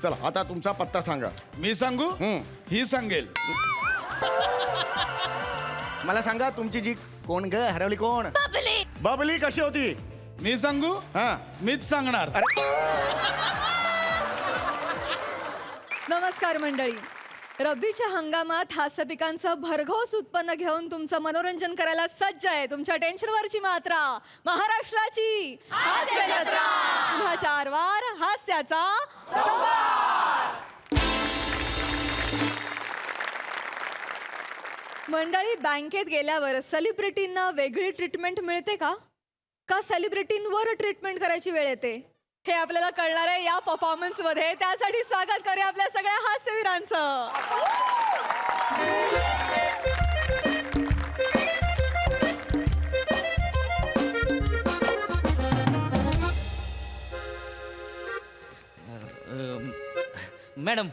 चला आता तुमचा पत्ता सांगा. मी सांगू ही सांगेल. मला सांगा तुमची जी कोण ग हरवली कोण? बबली कशी होती? मी सांगू हा मीच सांगणार. नमस्कार मंडळी. रब्बीच्या हंगामात हास्य पिकांचं भरघोस उत्पन्न घेऊन तुमचं मनोरंजन करायला सज्ज आहे तुमच्या टेन्शनवरची मात्रा महाराष्ट्राची हास्य जत्रा. पुन्हा 4 वार हास्याचा संवाद. मंडळी, बँकेत गेल्यावर सेलिब्रिटींना वेगळी ट्रीटमेंट मिळते का सेलिब्रिटींवर ट्रीटमेंट करायची वेळ येते हे आपल्याला कळणार आहे या परफॉर्मन्स मध्ये. त्यासाठी स्वागत करूया आपल्या सगळ्या हास्यवीरांचं. मॅडम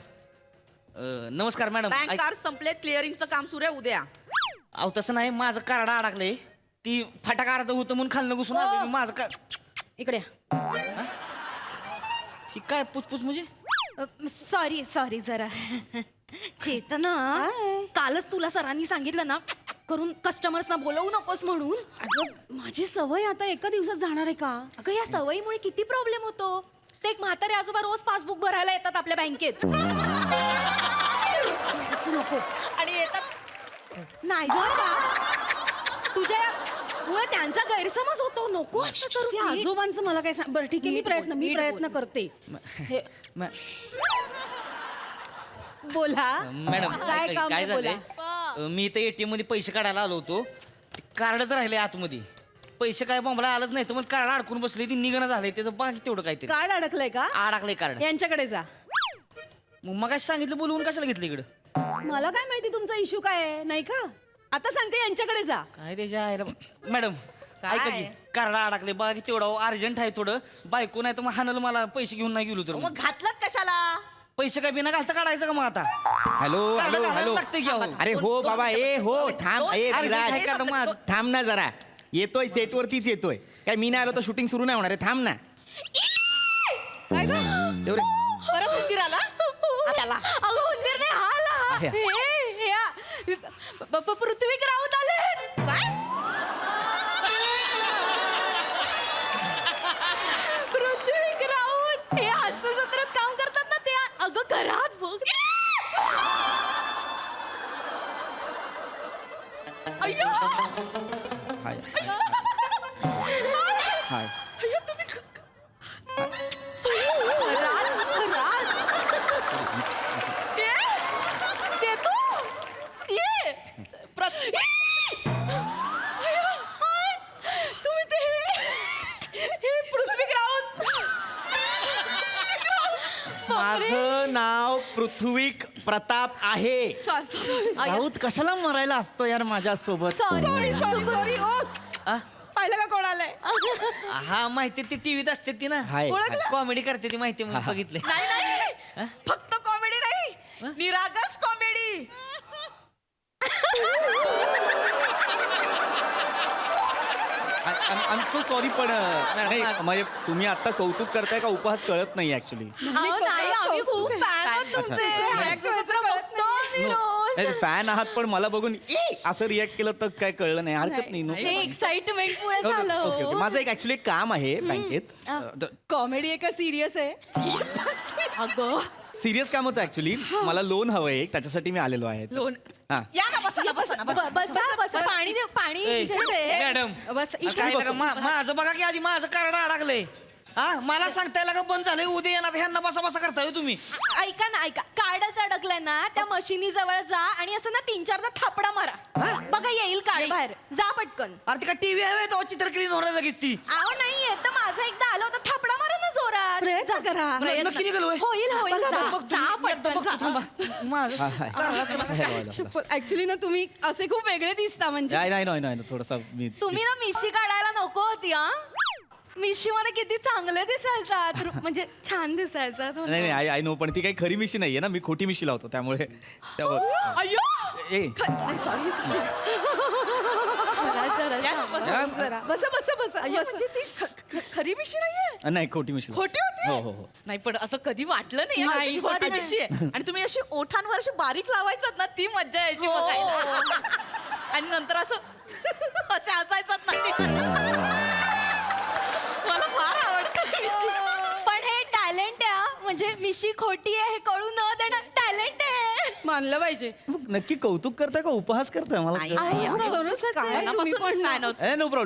नमस्कार मॅडम. बँक कार्ड संपलेत, क्लिअरिंगचं काम सुरू आहे उद्या. अहो तसं नाही, माझं कार्ड अडकलंय. ती फाटा कार्ड होतं म्हणून खाल्लं घुसून आलो मी. माझं इकडे ही काय पुचपुच म्हणजे? सॉरी जरा चेतना, कालच तुला सरांनी सांगितलं ना करून कस्टमर्सना बोलवू नकोस म्हणून. अगं माझी सवय आता एका दिवसात जाणार आहे का? अगं या सवयीमुळे किती प्रॉब्लेम होतो. ते एक म्हातारे आजोबा रोज पासबुक भरायला येतात आपल्या बँकेत. असू नको. आणि येतात नाही ग का तुझ्या मुळे त्यांचा गैरसमज होतो. नको असं करूस त्या नीट. आजोबांचं मला काय सांग. बरं ठीक आहे, मी प्रयत्न करते. बोला. मॅडम काय काम काय आहे, बोला. झालंय, मी इथं ATM मध्ये पैसे काढायला आलो होतो. कार्डच राहिले आतमध्ये. पैसे काय बॉम्बला आलंच नाही तर मग कार्ड अडकून बसले. ती निघणं झालंय त्याचं बाकी तेवढं काहीतरी कार्ड अडकलंय का? अडकलंय कार्ड. यांच्याकडे जा. मग सांगितलं बोलवून कशाला घेतलं इकडं? मला काय माहिती तुमचा इश्यू काय आहे, नाही का? आता सांगते यांच्याकडे जा. काय त्याच्या आहे मॅडम ऐका की, कार्ड अडकले बाकी तेवढं अर्जंट आहे थोडं. बायको नाही तर मग हाणलं मला. पैसे घेऊन नाही गेलो तर मग घातलात कशाला? पैसे काय बिना घालता काढायचं का मग आता? हॅलो हॅलो हॅलो लागते की अहो. अरे हो बाबा ए हो थांब ए अरे, विराज, काय करणार मग? थांब ना जरा. येतोय सेटवरतीच येतोय. काय मी नाही आलो तर शूटिंग सुरू नाही होणार आहे. थांब ना. एवढे परत उंदीर आला. त्याला अगं उंदीर नाही हा आला. हे. पृथ्वीक राऊत आले. पृथ्वीक राऊत हे हास्य जत्रेत काम करतात ना ते. अगं घरात बघ. हाय हाय तुम्ही ते हे पृथ्वीक राऊत. माझं नाव पृथ्वीक प्रताप आहे. राऊत कशाला मरायला असतो यार माझ्या सोबत? सॉरी पाहिलं का कोण आलंय? हा माहिती ती टीव्हीत असते ती ना. हाय. कॉमेडी करते ती माहिती मी बघितले. नाही फक्त कॉमेडी नाही, निरागस comedy. I am so sorry पण नाही, म्हणजे तुम्ही आता कौतुक करताय का उपहास कळत नाही ऍक्च्युली. नाही आम्ही खूप फॅन आहोत तुमचे. हास्य जत्रा बघतो आम्ही रोज. फॅन आहात पण मला बघून असं रिॲक्ट केलं तर काय कळलं नाही. हरकत नाही नो. हे एक्साइटमेंट मुळे ओके झालं. ओके माझं एक ऍक्च्युली काम आहे बँकेत. कॉमेडी आहे का सिरियस आहे? अगं सिरियस कामच ऍक्च्युली. मला लोन हवंय एक, त्याच्यासाठी मी आलेलो आहे. लोन. हा या ना, बसा ना, बसा ना, बसा. बस पाणी दे पाणी ए, इथे दे. मॅडम बस काय लागा, माझं बघा की आधी माझं कार्ड अडकलंय. हा मला सांगताय का बंद झालंय उद्या येणार ह्यांना बसा बसा करताय हो तुम्ही. ऐका ना ऐका, कार्डच अडकलंय ना त्या मशिनी जवळ जा आणि असं ना 3-4दा थापडा मारा. बघा येईल कार्ड बाहेर. जा पटकन. अरे ती का टीव्ही आहे तो चित्र क्लीन होणार लगेच ती. आव नाहीये तर माझं एकदा आलं होतं थापडा मारा ना जोरात. प्रयत्न करा. नक्की निघाल होय? होईल होईल जा. बघ जा तुम्ही, एकदा पटकन बघतो जा. थांबा. माझं ऍक्च्युली ना तुम्ही असे खूप वेगळे दिसता. म्हणजे नाही थोडासा मी तुम्ही ना मिशी काढायला नको होती हा. मिशी मध्ये किती चांगले दिसायचा. म्हणजे छान दिसायचा. नाही नाही आय नो, पण ती काही खरी मिशी नाहीये ना. मी खोटी मिशी लावतो त्यामुळे अय्यो ए सॉरी खरंच जरा बसा बसा बसा अय्या, म्हणजे ती खरी मिशी नाहीये. नाही खोटी मिशी खोटी होती. हो हो हो नाही पण असं कधी वाटलं नाही नाही, याची खोटी नाही. मिशी आहे. आणि तुम्ही अशी ओठांवर अशी बारीक लावायचात ना ती मज्जा यायची हो. बघायला. आणि नंतर असं असे हसायचात नाही. मला फार आवडतं मिशी. पण हे टॅलेंट आहे हा. म्हणजे मिशी खोटी आहे हे कळू न देणं टॅलेंट आहे. मानलं पाहिजे. नक्की कौतुक करताय का उपहास करताय मला नाही, कळत नाही, नाही. काय तुम्ही मनापासून पण fan आहोत.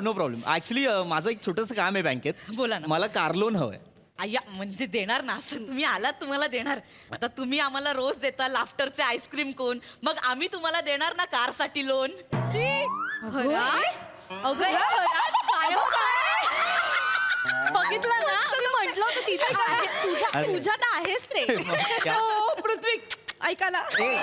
नो प्रॉब्लेम ऍक्च्युली माझं एक छोटंसं काम आहे बँकेत. बोला ना. मला कार लोन हवंय. अय्या म्हणजे देणार ना असं तुम्ही आलात तुम्हाला देणार. आता तुम्ही आम्हाला रोज देता लाफ्टरचे आईस्क्रीम कोण, मग आम्ही तुम्हाला देणार ना कारसाठी लोन. अगं हे खरंच? काय हो काय? बघितलं ना मी म्हटलं होतं तिथे काय तुझ्यात आहेच ते. हो, पृथ्वी ऐका ना. काय?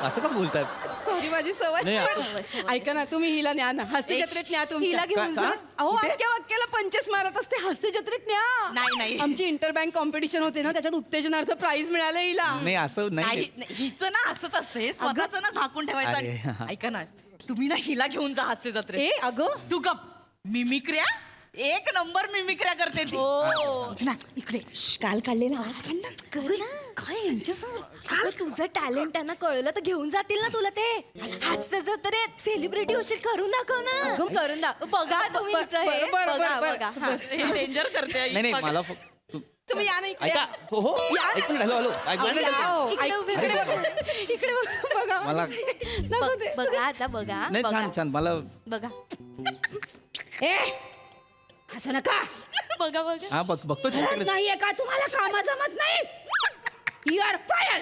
असं का बोलतात? सॉरी माझी सवय. नाही, पण ऐका ना तुम्ही हिला न्या ना हास्य जत्रेत न्या तुम्ही. हिला घेऊन का? जा. अहो कुठे? वाक्या वाक्याला पंचेस मारत असते हास्य जत्रेत न्या. नाही. आमची इंटर बँक कॉम्पिटिशन होते ना त्याच्यात उत्तेजनार्थ प्राइज मिळालं हिला. नाही असं नाही. नाही नाही, हिचं ना असंच असतं हे स्वतःच ना झाकून ठेवायचं. अरे. आणि- ऐका ना तुम्ही ना हिला घेऊन जा हास्य ए जत्रेत. अगं तू गप. मिमिक्र्या एक नंबर मिमिक्र्या करते ती. ना इकडे काल काढलेला आवाज काढ ना. कर ना. काय यांच्यासमोर अगं, तुझं टॅलेंट त्यांना कळलं तर घेऊन जातील ना तुला ते. हास्य जत्रे सेलिब्रिटी होशील. करून दाखव ना. करून दाखव. बघा तुम्ही हिचं हे. बरं, बघा, बरं. बघा. हा. हे डेंजर करते आई. नाही बघ. मला तुम्ही या ना इकडे. ऐका हो या ना. एक मिनिट हॅलो अहो, या, हो. इकडे उभे इकडे करा. बघा. इकडे बघा. मला नको ते. बघा आता बघा. नाही बघा. छान मला बघा ए असं नका. बघा बघा. हा बघतो कळत तिकडे. नाहीये का तुम्हाला काम जमत नाही. You R fire.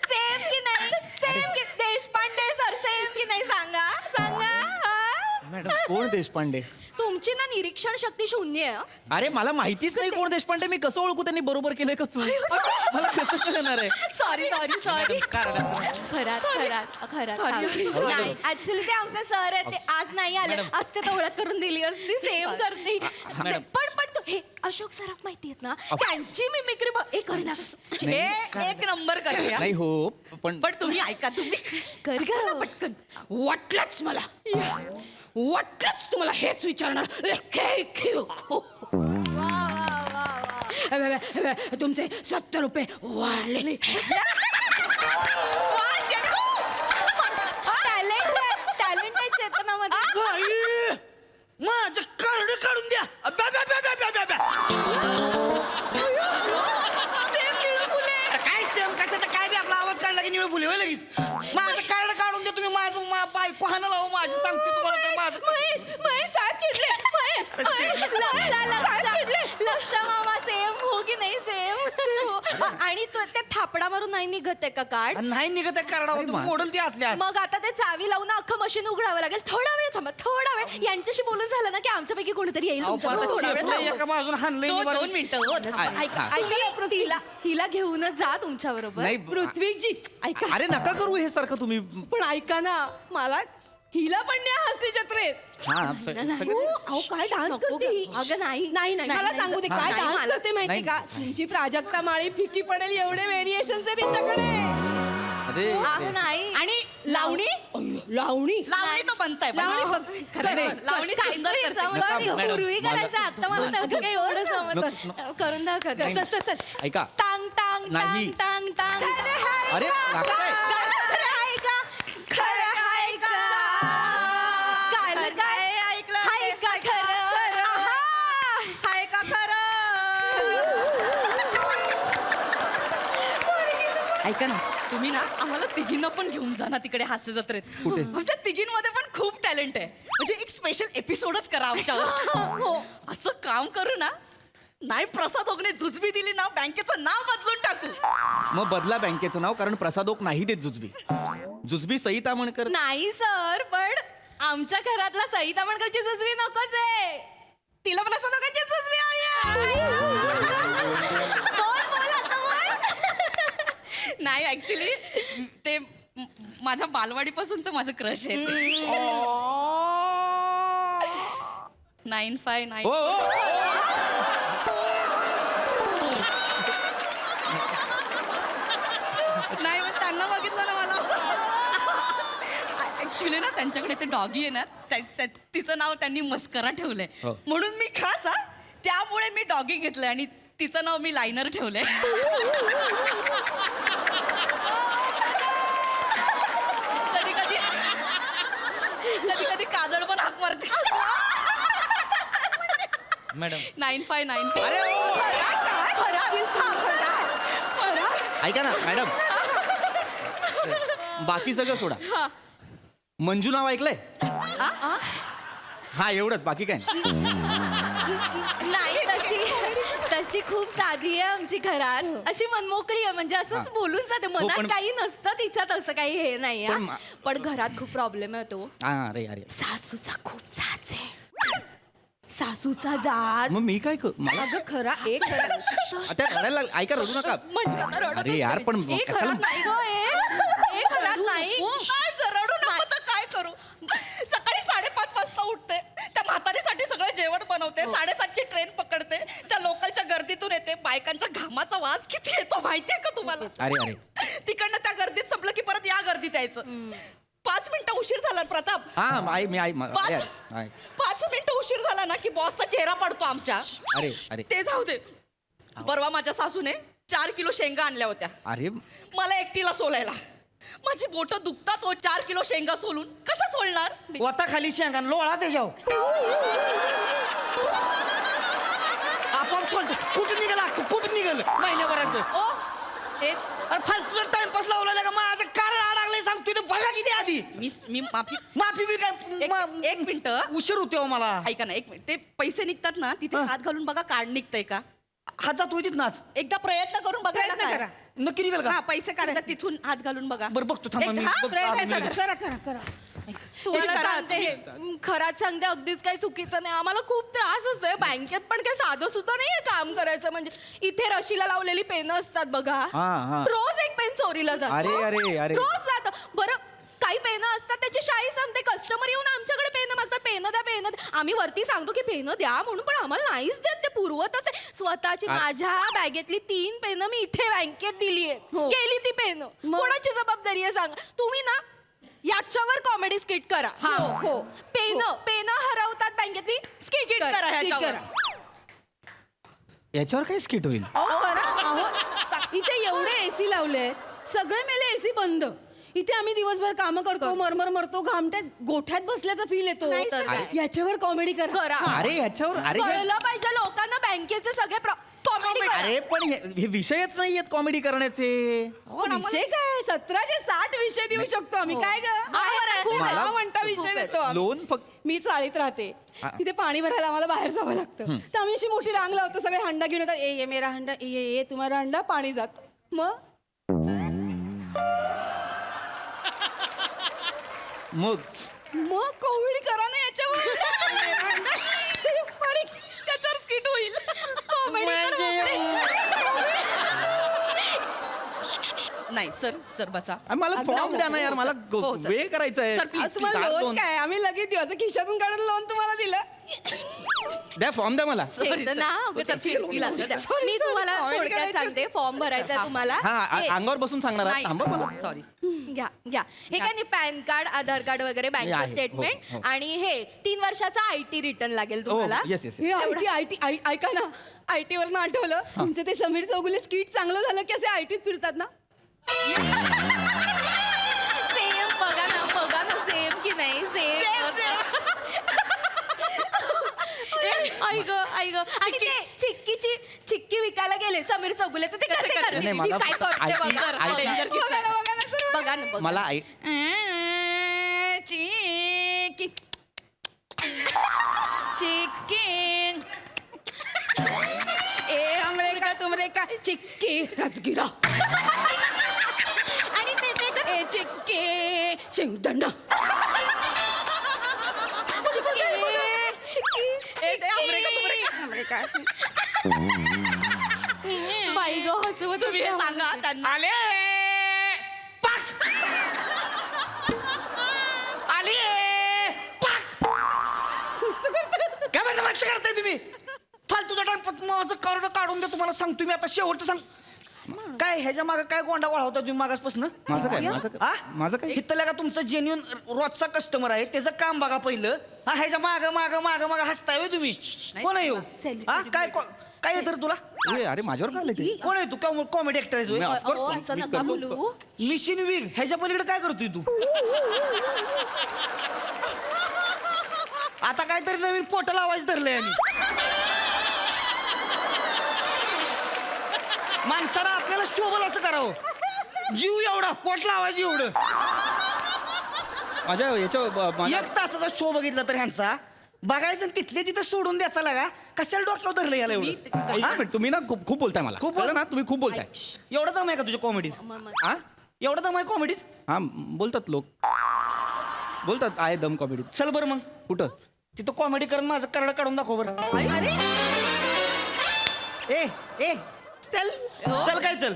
सेम की नाही सेम की देशपांडे सर सेम की नाही सांगा सांगा हा? मॅडम कोण देशपांडे? तुमची ना निरीक्षण शक्ती शून्य आहे हं. अरे मला माहितीच नाही कोण देशपांडे. मी कसं ओळखू त्यांनी बरोबर केलंय का चूक? मला कसं कळणार आहे? Sorry madam, Kharat Sorry. नाही ऍक्च्युली ते आमचे सर आहेत ते आज नाही आले मॅडम. असते तर ओळख करून दिली असती सेम करते मॅडम. पण तो हे अशोक सराफ माहिती आहेत ना त्यांची मिमिक्री हे करणार हे एक नंबर करते हा. नाही हो पण पण तुम्ही ऐका तुम्ही कर ग पटकन. वाटलंच मला वाटलंच तुम्हाला हेच विचारणार. तुमचे 70 रुपये वाढले. टॅलेंट आहे चेतनामध्ये माझं कार्ड काढून द्या. काय सेम कशाचा काय बी आपला आवाज काढला की निळ फुले होय लगेच. माझं कार्ड काढून द्या तुम्ही. माझं बायको हाणाला हो माझी सांगते तुम्हाला तर माझं. महेश साहेब चिडले. लक्ष मामा सेम हो की नाही सेम आणि ते थापडा मारून नाही निघत आहे का कार्ड नाही निघत आहे कार्डावर तुम्ही मोडल ती आतल्या आत. मग आता ते चावी लावून अख्खं मशीन उघडावं लागेल. थोडा वेळ थांबा थोडा वेळ यांच्याशी बोलून झालं ना की आमच्यापैकी कोणीतरी येईल अहो, पण तुमच्याकडे. आता थोडा वेळ चेपलं थांबा. एका बाजून हाणलंय दोन निवारण. दोन मिनिटं हो. ऐका हिला घेऊनच जा तुमच्या बरोबर नाही पृथ्वीजी ऐका. अरे नका करू हे सारखं तुम्ही. पण ऐका ना मला हिला पण न्या हास्य जत्रेत. हा हो, अहो काय डान्स करते ही. अगं नाही नाही मला सांगू दे काय नाही, डान्स मला- करते माहिती नाही. का. तुमची प्राजक्ता माळी फिकी पडेल एवढे व्हेरिएशन्स आहे तिच्याकडे. अरे अहो नाही आणि लावणी लावणी लावणी तो बनताय लावणी बघा. बघ- खरं नाही. आहे. लावणी सुंदर काहीतरी करते. जमलं नाही. मॅडम, पूर्वी मला- करायचं आता मला तसं काही एवढं समजतं करून दाखव नाही. चल चल चल. ऐका टांग टांग नाही. टांग टांग टांग अरे लागतंय. खरं आहे का खरं आहे का काय ऐकलं आहे का खरं हाय का खरं. ऐका ना तुम्ही ना आम्हाला तिघींना पण घेऊन जा ना तिकडे हास्य जत्रेत. आमच्या तिघींमध्ये पण खूप टॅलेंट आहे. म्हणजे एक स्पेशल एपिसोडच करा आमच्यावर. हो असं काम करू ना. नाही प्रसाद ओगने जुजबी दिली ना बँकेचं नाव बदलून टाकू. मग बदला बँकेचं नाव कारण प्रसादोक नाही देत जुजबी. जुजबी सई तामणकर. नाही सर पण आमच्या घरातला सई तामणकरची सुचवी नकोच आहे. तिला पण असं नकाची सुचवी हवी आहे. बोल आता बोल. नाही ऍक्च्युली ते माझ्या बालवाडीपासूनच माझं क्रश आहे ते. 959 हो हो. नाही मग त्यांना बघितलं ना मला असं ऍक्च्युली ना त्यांच्याकडे ते डॉगी आहे ना तिचं नाव त्यांनी मस्करा ठेवलंय हो. म्हणून मी खास त्यामुळे मी डॉगी घेतलंय आणि तिचं नाव मी लायनर ठेवलंय. कधी कधी कधी कधी काजळ पण हाक मारते. मॅडम 9595. ऐका ना मॅडम, बाकी सगळं सोडा. मंजू नाव ऐकलंय? हा एवढंच, बाकी काय नाही. नाही तशी खूप साधी आहे आमची घरात, अशी मनमोकळी आहे, म्हणजे असंच हा. बोलून जाते, हो, मनात पण- काही नसतं तिच्यात, असं काही हे नाही पण हा. पण घरात खूप प्रॉब्लेम आहे तो. हा अरे अरे, सासूचा खूप जाच आहे. सासूचा जाच. मग मी काय करू? मला अगं खरा एक आता रडायला लागलं. ऐका, रडू नका. अरे यार, पण एक कशाला- घरात नाही गं, एक घरात नाही. काय रडू नको तर काय करू. सकाळी 5:30 वाजता उठते, त्या म्हातारीसाठी सगळं जेवण बनवते, 7:30ची ट्रेन पकडते, त्या लोकलच्या गर्दीतून येते, बायकांच्या घामाचा वास किती येतो माहितीये का तुम्हाला? अरे अरे, तिकडनं त्या गर्दीत संपलं की परत या गर्दीत यायचं. 5 मिनिटं उशीर झाला प्रताप, हा मी 5 मिनिटं उशीर झाला ना की बॉसचा चेहरा पडतो आमच्या. अरे अरे ते जाऊ दे. परवा माझ्या सासूने 4 किलो शेंगा आणल्या होत्या अरे, मला एकटीला सोलायला. माझी बोट दुखतात. 4 किलो शेंगा सोलून कशा सोलणार? वता खाली शेंगा लोळा त्याच्यावर. आपण सोडतो. कुठं निघाला कुठं निघाल महिन्याभरात? ओ, हे अरे फालतू टाइमपास लावला का? माझं कारण अडकलंय सांगतोय तर बघा किती आधी. मी माफी माफी बी काय एक मिनिट उशीर होते हो मला. ऐका ना, एक मिनिट. ते पैसे निघतात ना तिथे हात घालून बघा कार्ड निघतंय का. हात जातोय तिथं. एकदा प्रयत्न करून बघा प्रयत्न ना. करा. नक्की निघाल का? हा, पैसे काढतात तिथून हात घालून बघा. बरं बघतो थांबा मी. एक- हा, बघतो, प्रयत्न आधी करा, निघाल. करा. तुम्हाला करा, सांगते हे, खरात सांगते, अगदीच काही चुकीचं नाही. आम्हाला खूप त्रास असतोय बँकेत, पण काही साधं सुद्धा नाहीये काम करायचं. म्हणजे इथे रशीला लावलेली पेन असतात बघा, हा. रोज एक पेन चोरीला जातो. अरे. रोज जात. बरं, काही पेन असतात त्याची शाई सांगते, कस्टमर येऊन आमच्याकडे पेन मागतात, पेन द्या. आम्ही वरती सांगतो की पेन द्या म्हणून, पण आम्हाला नाहीच देत. ते पुरवत असते. स्वतःची माझ्या बॅगेतली 3 पेन मी इथे बँकेत दिलीये. गेली ती पेन. कोणाची जबाबदारी आहे सांग तुम्ही ना. याच्यावर कॉमेडी स्किट करा. हो पेन हरवतात बँकेतली, स्किट करा ह्याच्यावर. याच्यावर काय स्किट होईल? इथे एवढे एसी लावले, सगळे मेले एसी बंद. इथे आम्ही दिवसभर काम करतो, मरमर मरतो, घामट्यात गोठ्यात बसल्याचा फील येतो. याच्यावर कॉमेडी करा. अरे याच्यावर अरे कळलं पाहिजे लोकांना बँकेचे सगळे कॉमेडी करा. अरे पण हे विषयच नाही आहेत कॉमेडी करण्याचे. विषय काय 1760 विषय देऊ शकतो आम्ही. काय मला- म्हणता विषय देतो आम्ही. लोन फक्त मी चाळीत राहते, तिथे पाणी भरायला आम्हाला बाहेर जावं लागतं. तर आम्ही अशी मोठी रांग लावतो, सगळे हंडा घेऊन येतात. ये मेरा हंडा, ये तुम्हाला हंडा, पाणी जात. मग कॉमेडी करा ना याच्यावर. पाणी त्याच्यावर स्किट होईल. कॉमेडी नाही सर बसा. मला फॉर्म द्या ना यार, मला हो, सर. वे करायचं आहे. सर, please, तुम्हाला लोन काय, आम्ही लगेच दिवस खिशातून काढून लोन तुम्हाला दिलं. द्या फॉर्म द्या मला. Sorry, sir. मी तुम्हाला थोडक्यात सांगते. फॉर्म भरायचा आहे तुम्हाला. हा अंगावर बसून सांगणार आहे. थांबा मला. सॉरी. घ्या हे काय नाही, पॅन कार्ड, आधार कार्ड वगैरे, आहे. बँक हो, स्टेटमेंट हो. आणि हे 3 वर्षाचा IT रिटर्न लागेल तुम्हाला. Yes yes. ऐका ना, IT वरनं आठवलं तुमचं ते समीर चौगुले स्किट चांगलं झालं की असे ITत फिरतात ना. सेम बघा ना सेम की नाही सेम. आई ग आणि ते चिक्की विकायला गेले समीर चौगुले, तर ते कसे करतील? नाही, मी मला काय करते IT बघा. बघा ना. मला चिक्की हमरे का तुमरे का चिक्की राजगिरा आणि ते चिक्की शेंगदाणा. बाई ग हसवत तुम्ही हे सांगा त्यांना. आले पाक. आले पाक. काय बघा मस्त करताय तुम्ही. फालतूचा टाइम माझं कार्ड काढून दे. तुम्हाला सांगतो मी आता शेवटचं सांग. काय ह्याच्या मागे काय गोंडा वळवता तुम्ही मागासपासून माझं काय हा? माझं काय इथं का तुमचं जेन्युन रोजचा कस्टमर आहे त्याचं काम बघा पहिलं हा ह्याच्या माग माग माग माग हसताय होय तुम्ही कोण आहे ह्यो? हा काय काय येतं रे तुला अरे माझ्यावर काय आलंय ते? कोण आहे तू कॉमेडी ऍक्टर आहेस होय? Of course, अहो, मी असं नका करतो. बोलू. मिशन विग ह्याच्या पलीकडे काय करतोय तू आता काहीतरी नवीन पोटल आवाज धरलाय आणि माणसाला आपल्याला शोभल असं करावं जीव एवढा पोटला आवाज एवढं माझ्या याच्या एक तासाचा शो बघितला तर ह्यांचा बघायचं आणि तिथले तिथं सोडून द्यायचा लागा कशाला डोक्यावर धरलं याला एवढं हा? तुम्ही ना खूप बोलताय मला खूप बोल- कळलं ना तुम्ही खूप बोलताय एवढं दम आहे का तुझ्या कॉमेडीत हा एवढं दम आहे कॉमेडीत हा बोलतात लोक बोलतात आहे दम कॉमेडी चल बरं मग कुठं तिथं कॉमेडी करून माझं करडं काढून दाखव बरं ए ए चल चल काय चल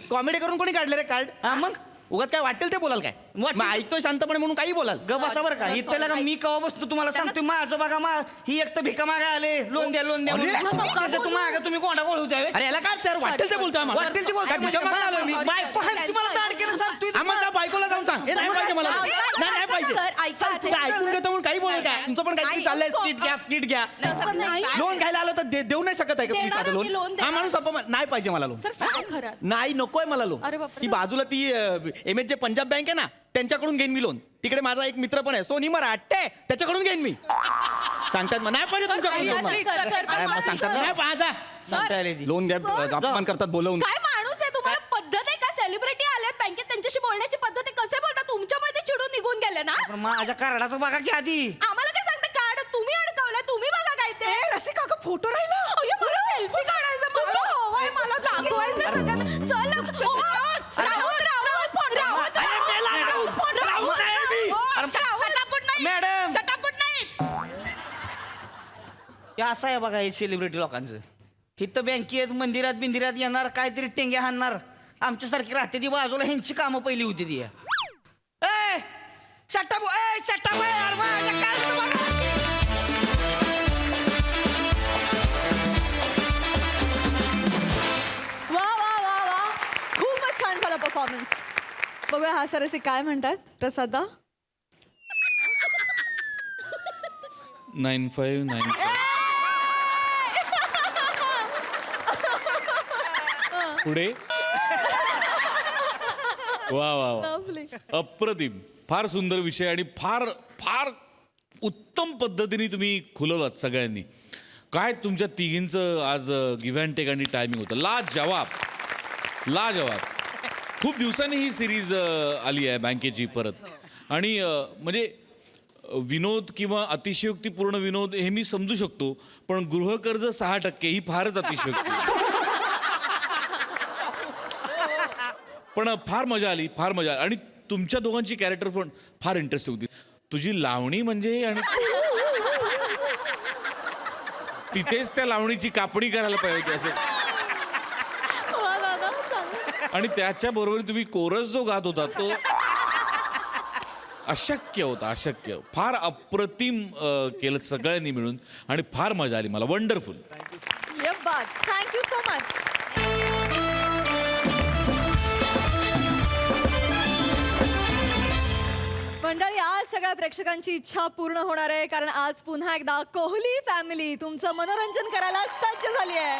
कॉमेडी करून कोणी काढले रे कार्ड हा मग उगाच काय वाटेल ते बोलाल काय वाटेल. मग ऐकतोय शांतपणे म्हणून काही बोलाल ग बसा बरं का इथं लागा मी कवा बसतो तुम्हाला सांगतोय माझं बघा ही एक तर भिका मागा आले लोन द्या म्हणून. त्याचं तू मागा तुम्ही कोंडा बोलू द्यावे अरे याला काय सर वाटेल ते बोलतोय आम्हाला. वाटेल ते बोल काय तुझ्या मागे आलोय मी बायको आहे तुम्हाला दाड केलं सांगतोय आम्हाला त्या बायकोला जाऊन सांग हे नाही पाहिजे मला नाही पाहिजे सर, ऐका. तुला ऐकून घेतो म्हणून काही बोल काय तुमचं पण काहीतरी चाललंय स्किट घ्या असं नाही. लोन घ्यायला आलं तर देऊ नाही शकत आहे का प्लीज देणार आता आम्ही लोन loan हा देणार. माणूस नाही पाहिजे मला लोन काय खरं नाही नकोय मला लोन अरे बापरे. ती बाजूला ती एमएच जे पंजाब बँक आहे ना त्यांच्याकडून घेईन मी लोन तिकडे माझा एक मित्र पण आहे सोनी मराठे त्याच्याकडून घेईन मी सांगतात मग नाही पाहिजे तुमच्याकडून ऐका loan ना, मला. सर, सर, काय मला सांगतात सर. नाही पाहिजे सांगता आले ती. लोन द्या अपमान करतात बोलवून काय माणूस आहे तुम्हाला पद्धत आहे का सेलिब्रिटी आले बँकेत त्यांच्याशी बोलण्याची पद्धत आहे कसे बोलता तुमच्यामुळे ते चिडून निघून गेले ना पण माझ्या कार्डाचं बघा की आधी आम्हाला काय सांगता कार्ड तुम्ही अडकवलंय तुम्ही बघा काय ते रसिका का फोटो राहिला अय्यो, मला सेल्फी काढायचा मला हवाय मला दाखवायचं सगळं चल राऊत राऊत अरे, मेला राऊत. राऊत आहे मी. अरे, मॅडम. हे असं आहे बघा हे सेलिब्रिटी लोकांचं इथं बँकेत मंदिरात बिंदिरात येणार काहीतरी टेंग्या हाणणार आमच्यासारखी राहते ती बाजूला ह्यांची कामं पहिली होती ती ए सट्टा यार माझ्या कार्डाचं बघा. वा वा वा वा खूपच छान झाला परफॉर्मन्स बघूया हा सरसी काय म्हणतात प्रसादा 9595 पुढे वा वा वा Lovely. अप्रतिम फार सुंदर विषय आणि फार फार उत्तम पद्धतीने तुम्ही खुलवलात सगळ्यांनी काय तुमच्या तिघींचं आज गिव्ह अँड टेक आणि टायमिंग होतं लाजवाब खूप दिवसांनी ही सिरीज आली आहे बँकेची परत आणि म्हणजे विनोद किंवा अतिशयोक्तीपूर्ण विनोद हे मी समजू शकतो पण गृहकर्ज 6% ही फारच अतिशयोक्ती पण फार मजा आली आणि तुमच्या दोघांची कॅरेक्टर पण फार इंटरेस्टिंग होती तुझी लावणी म्हणजे आणि तिथेच त्या लावणीची कापणी करायला पाहिजे होती असं वा दादा चालेल. आणि त्याच्या बरोबर तुम्ही कोरस जो गात होता तो अशक्य फार अप्रतिम केलं सगळ्यांनी मिळून आणि फार मजा आली मला वंडरफुल ये बात थँक्यू सो मच मंडळी आज सगळ्या प्रेक्षकांची इच्छा पूर्ण होणार आहे कारण आज पुन्हा एकदा कोहली फॅमिली तुमचं मनोरंजन करायला सज्ज झाली आहे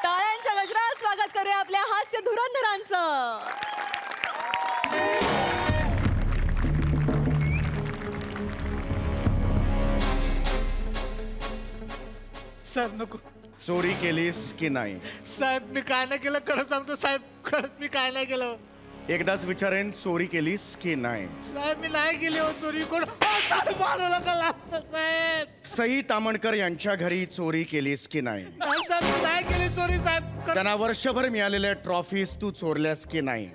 टाळ्यांच्या गजरात स्वागत करूया आपल्या हास्य धुरंधरांचं साहेब नको चोरी केलीस की नाही साहेब मी काय नाही केलं खरं सांगतो साहेब खरंच मी काय नाही केलं एकदाच विचारेन चोरी केलीस की नाही साहेब मी नाही केली हो चोरी कोण साहेब मारायला का लागतं साहेब सई तामणकर यांच्या घरी चोरी केलीस की नाही नाही साहेब मी नाही केली चोरी साहेब त्यांना वर्षभर मिळालेल्या ट्रॉफीज तू चोरल्यास की नाही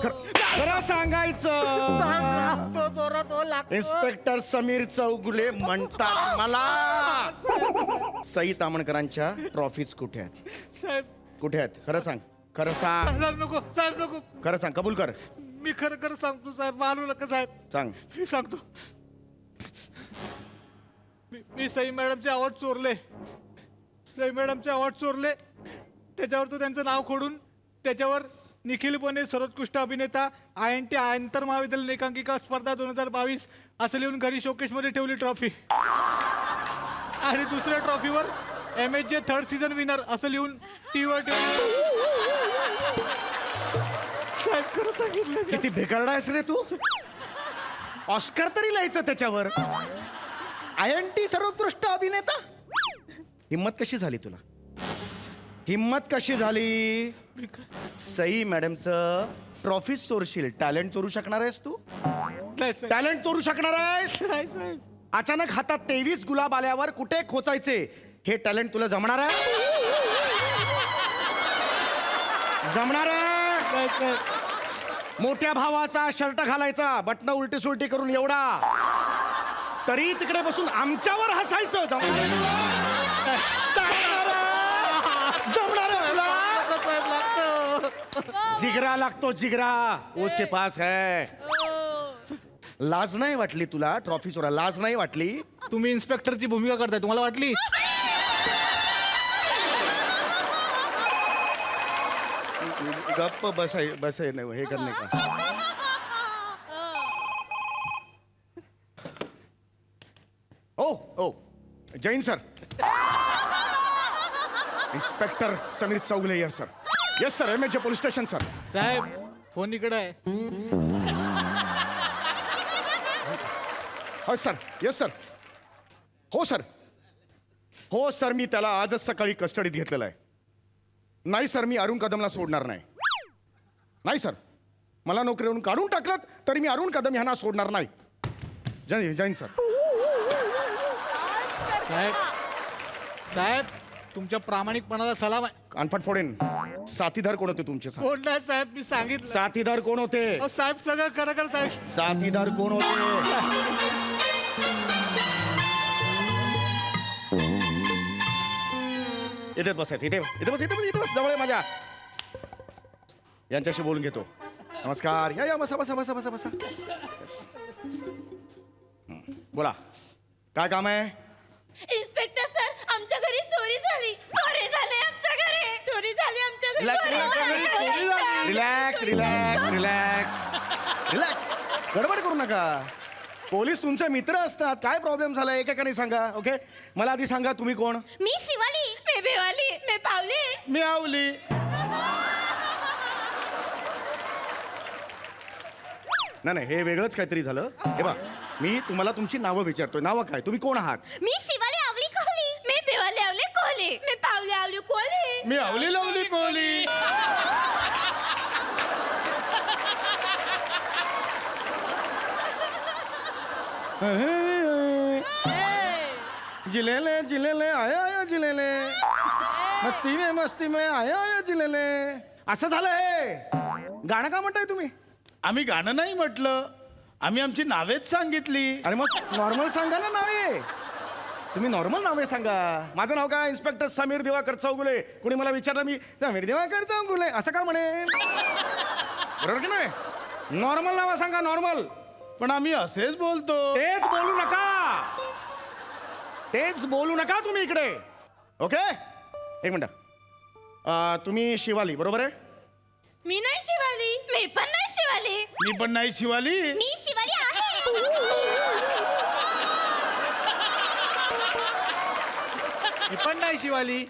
खरं सांगायचं लागतो जोरात हो लागतो इन्स्पेक्टर समीर चौगुले म्हणतात मला सई तामणकरांच्या ट्रॉफीज कुठे आहेत साहेब कुठे आहेत खरं सांग खरं सांग साहेब नको खरं सांग कबूल कर मी खरं खरं सांगतो साहेब मारू नका साहेब सांग मी सांगतो मी सई मॅडमचे अवॉर्ड चोरले सई मॅडमचे अवॉर्ड चोरले त्याच्यावर तो त्यांचं नाव खोडून त्याच्यावर निखिल बने सर्वोत्कृष्ट अभिनेता INT आंतर महाविद्यालयीन एकांकिका स्पर्धा 2022 असं लिहून घरी शोकेशमध्ये ठेवली ट्रॉफी. आणि दुसऱ्या ट्रॉफीवर MSJ थर्ड सीझन विनर असं लिहून टीव्हीवर ठेवली. साहेब खरं सांगितलं मी. किती बेकारडा आहेस रे तू. ऑस्कर तरी लिहायचं त्याच्यावर. INT सर्वोत्कृष्ट अभिनेता. हिम्मत कशी झाली तुला? हिम्मत कशी झाली? सई मॅडमचं ट्रॉफी चोरशील. टॅलेंट चोरू शकणार आहेस तू? नाही साहेब. टॅलेंट चोरू शकणार आहेस? नाही साहेब. अचानक हातात 23 गुलाब आल्यावर कुठे खोचायचे हे टॅलेंट तुला जमणार आहे? जमणार आहे? नाही साहेब. मोठ्या भावाचा शर्ट घालायचा, बटणं उलटी सुलटी करून एवढा, तरी तिकडे बसून आमच्यावर हसायचं. जमणार आहे तुला? साहेब लागतं. जिगरा लागतो जिगरा. उसके पास है. लाज नाही वाटली तुला ट्रॉफी चोरा? लाज नाही वाटली? तुम्ही इन्स्पेक्टरची भूमिका करताय, तुम्हाला वाटली? गप्प बसाय नाही हे करणे का. ओ ओ जैन सर. इन्स्पेक्टर समीर चौगले यर sir. Yes sir. MSJ police station sir. साहेब फोन इकडे आहे. हो सर. Yes sir. हो सर. हो सर, मी त्याला आजच सकाळी कस्टडीत घेतलेलं आहे. नाही सर, मी अरुण कदमला सोडणार नाही. नाही सर, मला नोकरीवरून काढून टाकलं तरी मी अरुण कदम यांना सोडणार नाही. जैन सर. साहेब साहेब तुमच्या प्रामाणिकपणाला सलाम आहे. कानफाट फोडेन. साथीदार कोण होते तुमचे? कोण नाही साहेब, मी सांगितलं. साथीदार कोण होते? अहो, साहेब सगळं खरं खरं साहेब. साथीदार कोण होते? इथेच बसायचं. इथे इथे बस. इथे बस. जवळ आहे माझ्या. यांच्याशी बोलून घेतो. नमस्कार. या बसा बसा बसा बसा बसा. Yes. बोला, काय काम आहे? इन्स्पेक्टर सर, आमच्या घरी चोरी झाली. चोरी झाली आमच्या घरी. चोरी झाली आमच्या घरी. Relax, चोरी relax, झाली. Relax relax relax relax. गडबड करू नका. पोलीस तुमचे मित्र असतात. काय प्रॉब्लेम झाला एकेकाने सांगा. ओके, मला आधी सांगा तुम्ही कोण? मी शिवाली. मी बेवाली. मी पावली. मी आवली. नाही हे वेगळंच काहीतरी झालं. हे बा, मी तुम्हाला तुमची नावं विचारतोय. नावं काय? तुम्ही कोण आहात? मी शिवाली आवली कोहली. मी बेवाली आवली कोहली. मी पावली आवली कोहली. मी आवली लावली कोहली. जिलेले जिलेले आया आया जिलेले, मस्ती में आया आया जिलेले. असं झालं हे. गाणं का म्हणताय तुम्ही? आम्ही गाणं नाही म्हटलं, आम्ही आमची नावेच सांगितली. आणि मग नॉर्मल सांगा ना नावे. तुम्ही नॉर्मल नावे सांगा. माझं नाव काय? इन्स्पेक्टर समीर दिवाकर चौगुले. कोणी मला विचारलं मी समीर दिवाकर चौगुले असं का म्हणेन? बरोबर की नाही? नॉर्मल नावं सांगा. नॉर्मल. पण आम्ही असेच बोलतो. तेच बोलू नका. तेच बोलू नका तुम्ही इकडे. ओके, एक मिनिट. तुम्ही शिवाली बरोबर आहे? मी नाही शिवाली. मी पण नाही शिवाली. मी पण नाही शिवाली. मी शिवाली आहे. मी पण नाही शिवाली.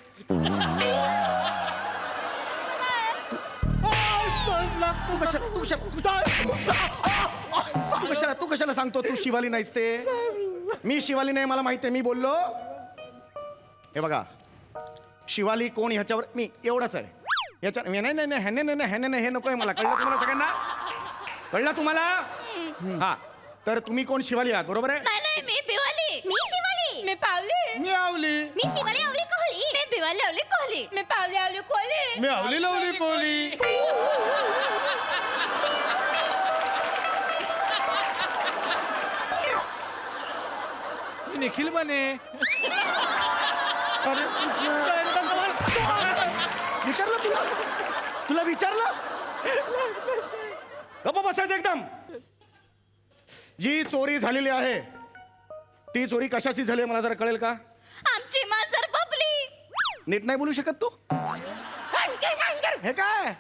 तू कशाला सांगतो तू शिवाली नाहीस ते? मी शिवाली नाही, मला माहिती आहे. मी बोललो. हे बघा, शिवाली कोण ह्याच्यावर मी एवढंच आहे. याच्या नाही नाही नाही ह्याने नाही ह्याने नाही हे नकोय मला. कळलं तुम्हाला सगळ्यांना? कळलं तुम्हाला? हा, तर तुम्ही कोण? शिवाली आहात बरोबर आहे? नाही नाही, मी बेवाली. मी शिवाली. मी पावली. मी आवली. मी शिवाली आवली कोहली. मी बेवाली आवली कोहली. मी पावली आवली कोहली. मी आवली लावली कोहली. मी निखिल बने. विचारलं तुला? तुला विचारलं? गप्प बसायचं एकदम. जी चोरी झालेली आहे ती चोरी कशाची झाली मला जरा कळेल का? आमची मांजर बबली. नीट नाही बोलू शकत तू? हे काय?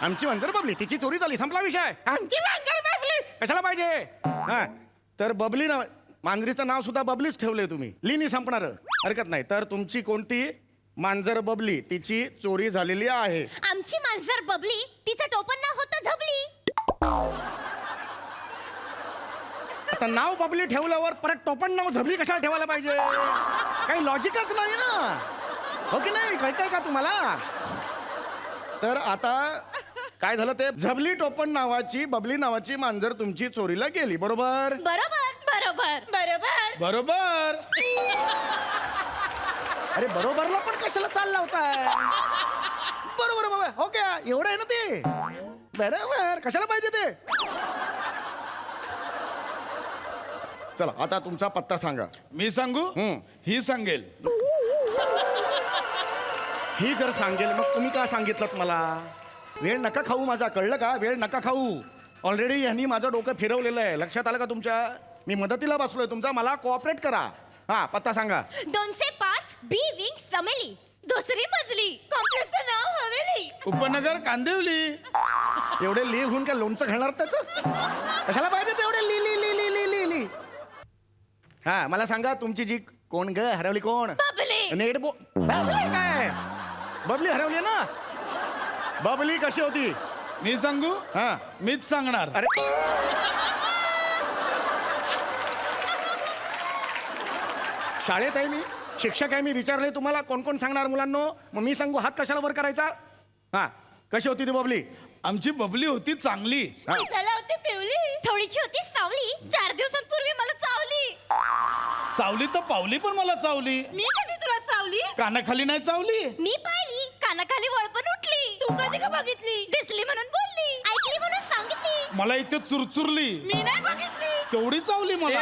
आमची मांजर बबली तिची चोरी झाली संपला विषय आमची मांजर बबली कशाला पाहिजे हा तर बबली ना मांजरीचं नाव सुद्धा बबलीच ठेवलंय तुम्ही लिनी संपणार हरकत नाही तर तुमची कोणती मांजर बबली तिची चोरी झालेली आहे. आमची मांजर बबली तिचं टोपण नाव होतं झबली. आता नाव बबली ठेवल्यावर परत टोपण नाव झबली कशाला ठेवायला पाहिजे काही लॉजिकच नाही ना हो की नाही कळतंय का तुम्हाला. तर आता काय झालं ते झबली टोपण नावाची बबली नावाची मांजर तुमची चोरीला गेली बरोबर. बरोबर बरोबर बरोबर बरोबर. अरे बरोबरला पण कशाला चालला होताय बरोबर बाबा हो क्या एवढं आहे ना ते बरोबर कशाला पाहिजे ते. चला आता तुमचा पत्ता सांगा. मी सांगू ही सांगेल. ही जर सांगेल मग तुम्ही का सांगितलं मला. वेळ नका खाऊ माझा कळलं का वेळ नका खाऊ. ऑलरेडी यांनी माझं डोकं फिरवलेलं आहे लक्षात आलं का तुमच्या. मी मदतीला बसलोय तुमचा मला कोऑपरेट करा. हा पत्ता सांगा. 205 बी विंग चमेली दुसरी मजली कॉम्प्लेक्सचं नाव हवेली. उपनगर कांदिवली. एवढे ली होऊन काय लोणचं घालणार त्याचं कशाला पाहिजे तेवढे ली ली ली ली ली ली ली. हा मला सांगा तुमची जी कोण ग हरवली कोण. बबली. नेट बबली काय बबली हरवली ना. बबली कशी होती मी सांगू हा मीच सांगणार. अरे शाळेत आहे मी शिक्षक आहे मी विचारले तुम्हाला कोण कोण सांगणार मुलांनो मग मी सांगू हात कशाला वर करायचा. हा कशी होती ती बबली. आमची बबली होती चांगली. हा. दिसायला होती पिवली थोडीशी होती सावली 4 दिवसांपूर्वी मला चावली. चावली तर पावली पण मला चावली. मी कधी तुला चावली? कानाखाली नाही चावली. मी पाहिली कानाखाली वळपण उठली. तू कधी का बघितली? दिसली म्हणून बोलली ऐकली म्हणून सांगितली. मला इथे चुरचुरली. मी नाही बघितली. तेवढी चावली मला.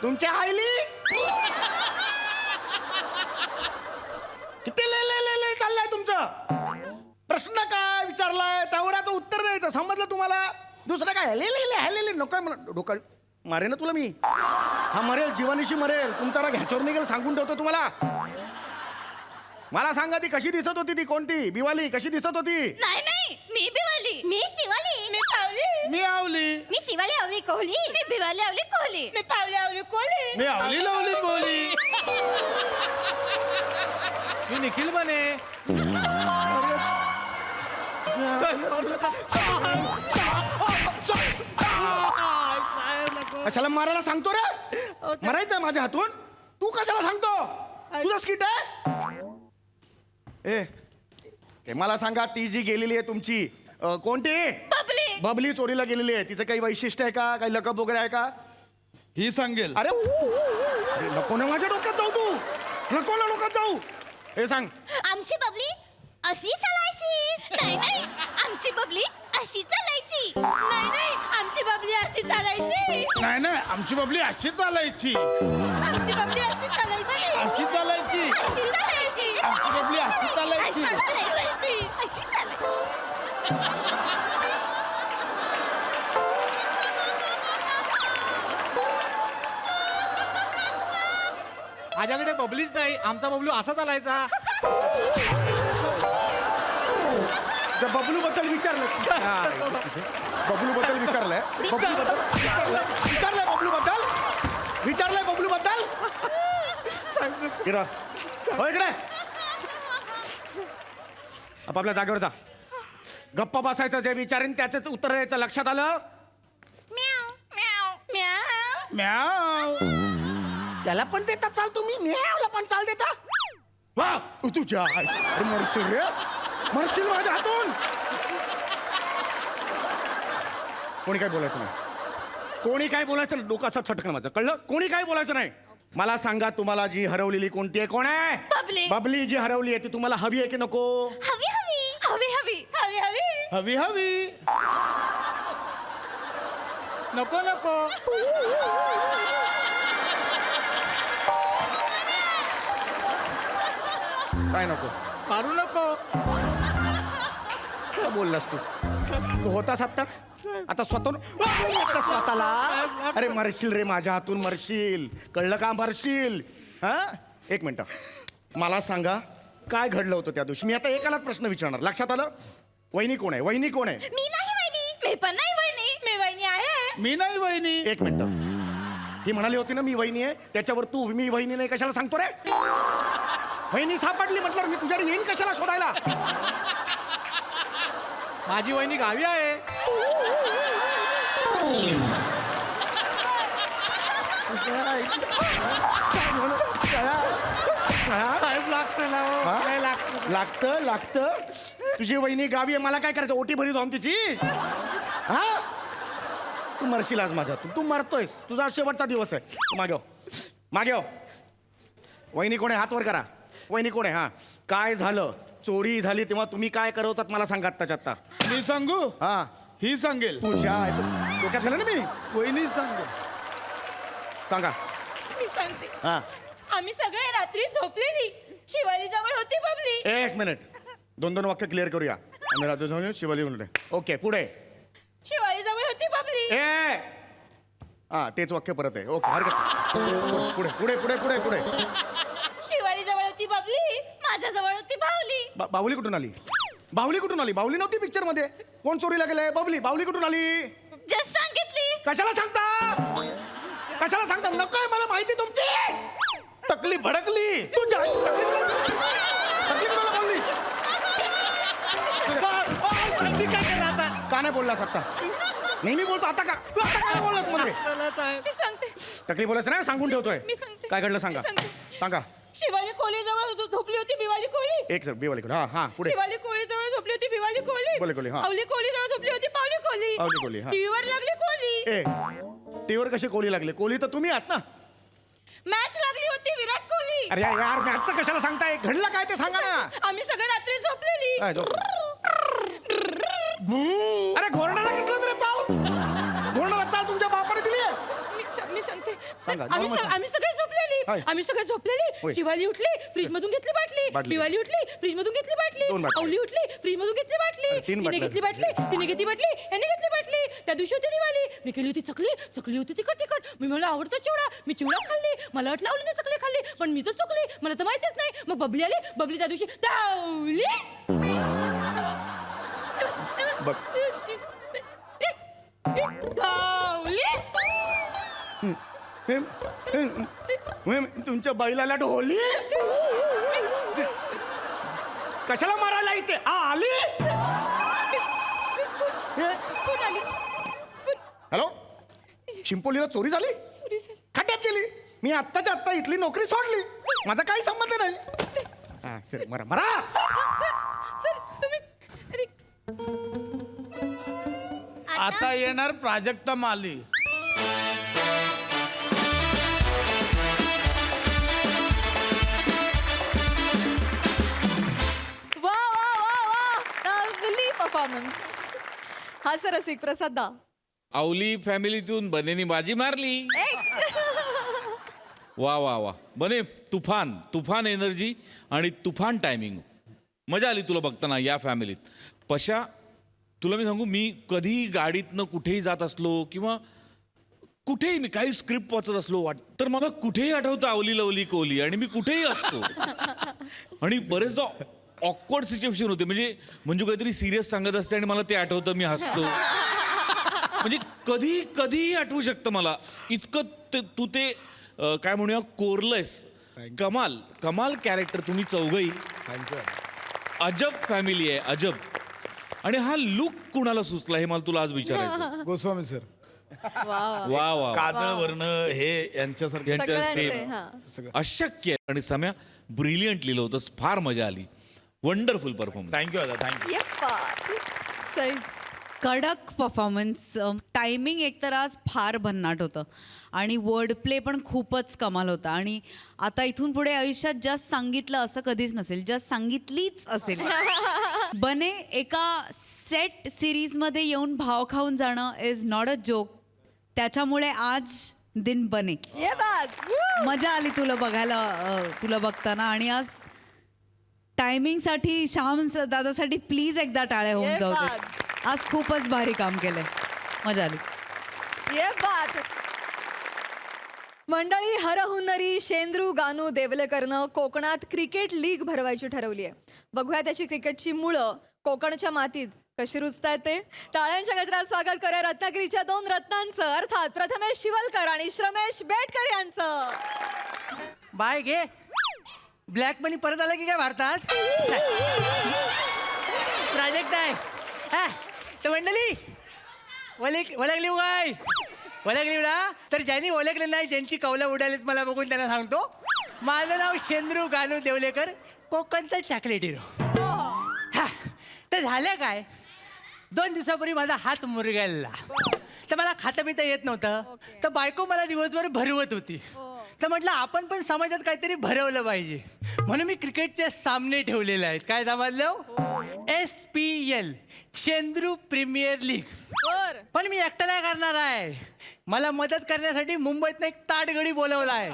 तुमच्या आईली किती ले चाललंय तुमचं. प्रश्न काय विचारलाय तेवढ्याचं उत्तर द्यायचं समजलं तुम्हाला. दुसरं काय ले नको डोकं मारे ना तुला मी. हा मरेल जीवानीशी मरेल तुमचा राग ह्याच्यावर निघेल सांगून ठेवतो तुम्हाला. मला सांगा ती कशी दिसत होती ती कोणती बिवाली कशी दिसत होती. नाही नाही मी बिवाली. मी शिवाली. मी पावली. मी आवली. मी शिवाली आवली कोहली. मी बिवाली आवली कोहली. मी पावली आवली कोहली. मी आवली लावली बोली. मी निखिल बने. कशाला मारायला सांगतो रे मरायचं माझ्या हातून. तू कशाला सांगतो तुझं स्किट आहे. ए मला सांगा ती जी गेलेली आहे तुमची कोणती बबली. बबली चोरीला गेलेली आहे तिचं काही वैशिष्ट्य आहे का काही लकप वगैरे आहे का. ही सांगेल. अरे नको ना माझ्या डोक्यात जाऊ तू नको ना डोक्यात जाऊ. हे सांग. आमची बबली अशी चालायची. नाही नाही आमची बबली अशी चालायची. नाही नाही आमची बबली अशी चालायची. नाही नाही आमची बबली अशी चालायची. आमची बबली अशी चालायची. अशी चालायची. अशी चालायची. आमची बबली अशी चालायची. अशी चालायची. अशी चालायची. माझ्याकडे बबलीच नाही आमचा बबलू असा चालायचा. बबलू बद्दल विचारलं बबलू बद्दल विचारलंय विचारलंय बबलू बद्दल इकडे आपापल्या जागेवर जा. गप्प बसायचं जे विचारेन त्याच उत्तर द्यायचं लक्षात आलं. म्याव म्याव म्याव. म्याव. त्याला पण देता चाल तुम्ही म्यावला पण चाल देता. वा तुझ्या मरशील रे मरशील माझ्या हातून. कोणी काय बोलायचं नाही कोणी काय बोलायचं नाही. डोकाचा छटकन माझं कळलं. कोणी काय बोलायचं नाही. मला सांगा तुम्हाला जी हरवलेली कोणती आहे कोण आहे. बबली. बबली जी हरवली आहे ती तुम्हाला हवी आहे की नको. हवी हवी हवी हवी हवी हवी हवी हवी. नको नको काय नको मारू नको. काय बोललास तू तू होतास आता स्वतःला. अरे मरशील रे माझ्या हातून मरशील कळलं का मरशील. हा एक मिनिट मला सांगा काय घडलं होतं त्या दिवशी? मी आता एकालाच प्रश्न विचारणार. लक्षात आलं? वहिनी कोण आहे? वहिनी कोण आहे? मी नाही वहिनी. मी पण नाही वहिनी. मी वहिनी आहे. मी नाही वहिनी. एक मिनिट. ती म्हणाली होती ना मी वहिनी आहे, त्याच्यावर तू मी वहिनी नाही कशाला सांगतो रे? वहिनी सापडली म्हटलं मी तुझ्याकडे येईन कशाला शोधायला? माझी वहिनी गावी आहे. साहेब लागतं ना हो. हा? काय लागतं? लागतं तुझी वहिनी गावी आहे, मला काय करायचं? ओटी भरी जाऊन तिची? हा, तू मरशील आज माझ्या. तू मरतोयस. तुझा शेवटचा दिवस आहे. मागे हो. वहिनी कोण आहे? हात वर करा. वहिनी कोण आहे? हा, काय झालं? चोरी झाली तेव्हा तुम्ही काय करवतात मला सांगा आत्ताच्या आत्ता. मी सांगू? हा, ही सांगेल. तुझ्या डोक्यात झालं ना मी. वहिनी सांगेल. सांगा. मी सांगते. हा, आम्ही सगळे रात्री झोपलेली. शिवाली जवळ होती बबली. एक मिनिट. 2 वाक्य क्लिअर करूया. आम्ही रात्री जाऊन शिवाली म्हणले. ओके, पुढे. शिवाली जवळ होती बबली. ए, हा, तेच वाक्य परत आहे. ओके, हरकत नाही. पुढे पुढे पुढे पुढे पुढे. शिवाली जवळ होती बबली. माझ्या जवळ होती बाहुली. बाहुली कुठून आली? बाहुली कुठून आली? बाहुली नव्हती पिक्चर मध्ये. कोण चोरीला गेलंय? बाहुली कुठून आली? जस्ट सांगितली. कशाला सांगता? कशाला सांगता? नकोय मला माहिती तुमची. टकली भडकली. तुझ्या तकलीफ मला बोलली. मी काय केलं आता? का नाही बोललास आता? नेहमी बोलतो आता का? तू आता काय बोललास मध्ये? चला साहेब. मी सांगते. तकलीफ बोलायचं नाही, सांगून ठेवतोय. मी सांगते. काय घडलं सांगा. मी सांगते. सांगा. शिवाली कोळी जवळ झोपली होती बिवाली कोळी. एक सर बेवाली हा हा पुढे. शिवाली कोळी जवळ झोपली होती बिवाली कोळी. बोले कोळी, हा. अवली कोळी जवळ झोपली होती पावली कोळी. पावली कोळी, हा. टीव्हीवर लागली कोळी. ए, टीव्हीवर कशी कोली लागली? कोली तर तुम्ही आहात ना. मॅच लागली होती विराट कोहली. अरे यार मॅचचं कशाला सांगताय? घडलं काय ते सांगा ना. आम्ही सगळे रात्री झोपलेली. काय झोप? अरे घोरणाला कसलं तरी चाल. घोरणाला चाल तुमच्या बापाने दिली आहे. मी सांगते. सांगा, आम्ही normal सांगा. आम्ही सगळे झोपलेली. हाय. आम्ही सगळे झोपलेली. होय. शिवाली उठली फ्रीज मधून घेतली बाटली. बाटली. बिवाली उठली फ्रीज मधून घेतली बाटली. 2 बाटल्या. अवली उठली फ्रीज मधून घेतली बाटली. अरे, 3 तिने बाटल्या. घेतली बाटली. तिने घेतली बाटली. याने घेतली बाटली. त्या दिवशी होती दिवाळी. मी केली होती चकली होती तिखट. मला आवडतो चिवडा. मी चिवडा खाल्ली. मला वाटलं आवलीने चकली खाल्ली पण मी तर चुकली. मला तर माहितीच नाही. मग बबली आली. बबली त्या दिवशी धावली. बघ. तुमच्या बैलाला ढोली. कशाला मारायला इथे? आली. कोण आली? हॅलो, शिंपोलीला चोरी झाली? खड्ड्यात गेली. मी आत्ताच्या आत्ता इथली नोकरी सोडली. माझा काही संबंध नाही. हा, सर, मरा. सर तुम्ही आता येणार प्राजक्ता माली. वा वा वा वा, लवली परफॉर्मन्स. हा सर रसिक प्रसाद दा. आवली फॅमिलीतून बनेनी बाजी मारली. वा वा वा बने, तुफान एनर्जी आणि तुफान टायमिंग. मजा आली तुला बघताना या फॅमिलीत. पशा, तुला मी सांगू, मी कधी गाडीतनं कुठेही जात असलो किंवा कुठेही मी काही स्क्रिप्ट वाचत असलो तर मला कुठेही आठवतं आवली लवली कोहली आणि मी कुठेही असतो. आणि बरेचदा ऑकवर्ड सिच्युएशन होते. म्हणजे मंजू काहीतरी सिरियस सांगत असते आणि मला ते आठवतं, मी हसतो. म्हणजे कधी आठवू शकतं मला. इतकं तू ते काय म्हणूया कोरलंयस. कमाल कॅरेक्टर तुम्ही चौघही. अजब फॅमिली आहे, अजब. आणि हा लुक कुणाला सुचला हे मला तुला आज विचारायचं. गोस्वामी सर. वा वा काजळ वर्ण हे यांच्यासारखे. यांचं सगळ्यांचे, same. हा. अशक्य आहे. आणि सम्या ब्रिलियंट लिहिलं होतंस. फार मजा आली. Wonderful performance. थँक्यू दादा, थँक्यू. यप्पा. सई. कडक परफॉर्मन्स. टायमिंग एकतर आज फार भन्नाट होतं आणि वर्ड प्ले पण खूपच कमाल होता. आणि आता इथून पुढे आयुष्यात जस्ट सांगितलं असं कधीच नसेल, जस्ट सांगितलीच असेल. बने, एका सेट सिरीजमध्ये येऊन भाव खाऊन जाणं इज नॉट अ जोक. त्याच्यामुळे आज दिन बने. ये बात. मजा आली तुला बघायला, तुला बघताना. आणि आज टायमिंगसाठी श्याम दादासाठी प्लीज एकदा टाळ्या होऊन ये जाऊ दे. बात. आज खूपच भारी काम केलंय. मजा आली. ये बात. मंडळी, हरहुन्नरी शेंद्रू गानू देवलेकरनं कोकणात क्रिकेट लीग भरवायची ठरवली आहे. बघूया त्याची क्रिकेटची मुळं कोकणच्या मातीत कशी रुजतायत ते. टाळ्यांच्या गजरात स्वागत करूया रत्नागिरीच्या 2 रत्नांचं, अर्थात प्रथमेश शिवलकर आणि श्रमेश बेटकर यांचं. बाय घे. ब्लॅक मनी परत आला की काय भारतात? प्रोजेक्ट आहे हा. तर मंडळी ओळखली काय? ओळखली ना? तर ज्यांनी ओळखले नाही, ज्यांची कौलं उडालीत मला बघून त्यांना सांगतो, माझं नाव शेंद्रू गानू देवलेकर, कोकणचा चॉकलेट हिरो. हा. तर झालं काय, 2 दिवसापूर्वी माझा हात मुरगळला. तर मला खाता पिता येत नव्हतं. तर बायको मला दिवसभर भरवत होती. तर म्हटलं आपण पण समाजात काहीतरी भरवलं पाहिजे, म्हणून मी क्रिकेटचे सामने ठेवलेले आहेत. काय समजलं? SPL शेंद्रू premier league. पण मी एकटा नाही करणार आहे. मला मदत करण्यासाठी मुंबईतनं एक ताटगडी बोलवला आहे.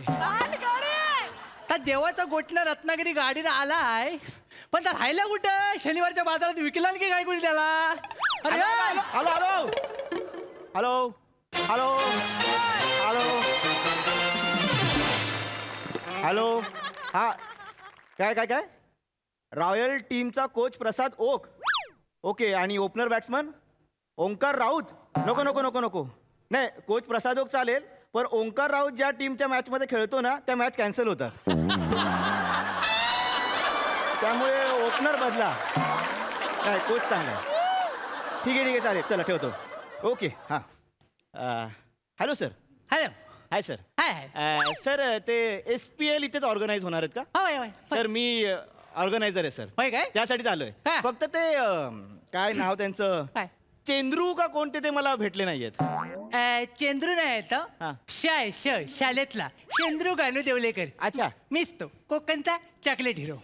तर देवाचा गोठणं रत्नागिरी गाडीला आला आहे, पण तर राहिला कुठं? शनिवारच्या बाजारात विकला की काय कोणी त्याला? अरे hello hello hello hello hello hello. हा, काय काय काय? रॉयल टीमचा कोच प्रसाद ओक. ओके. आणि ओपनर बॅट्समन ओंकार राऊत. नको नको नको नको. नाही, कोच प्रसाद ओक चालेल, पण ओंकार राऊत ज्या टीमच्या मॅचमध्ये खेळतो ना, त्या मॅच कॅन्सल होतात. त्यामुळे ओपनर बदला. नाही, कोच चांगला. ठीक आहे चालेल. चला ठेवतो. ओके. हां. Hello sir. Hello. Hi sir. Hi. Sir, ते SPL इथेच ऑर्गनाईज होणार आहेत का? होय होय. सर, मी ऑर्गनायझर आहे सर. होय काय? त्यासाठीच आलोय. हा. फक्त ते काय नाव त्यांचं, काय? चेंद्रू का कोणते ते मला भेटले नाहीयेत. चेंद्रू नाही हा. येत शाळेतला शेंद्रू गानू देवलेकर. अच्छा. मीच तो कोकणचा चॉकलेट हिरो.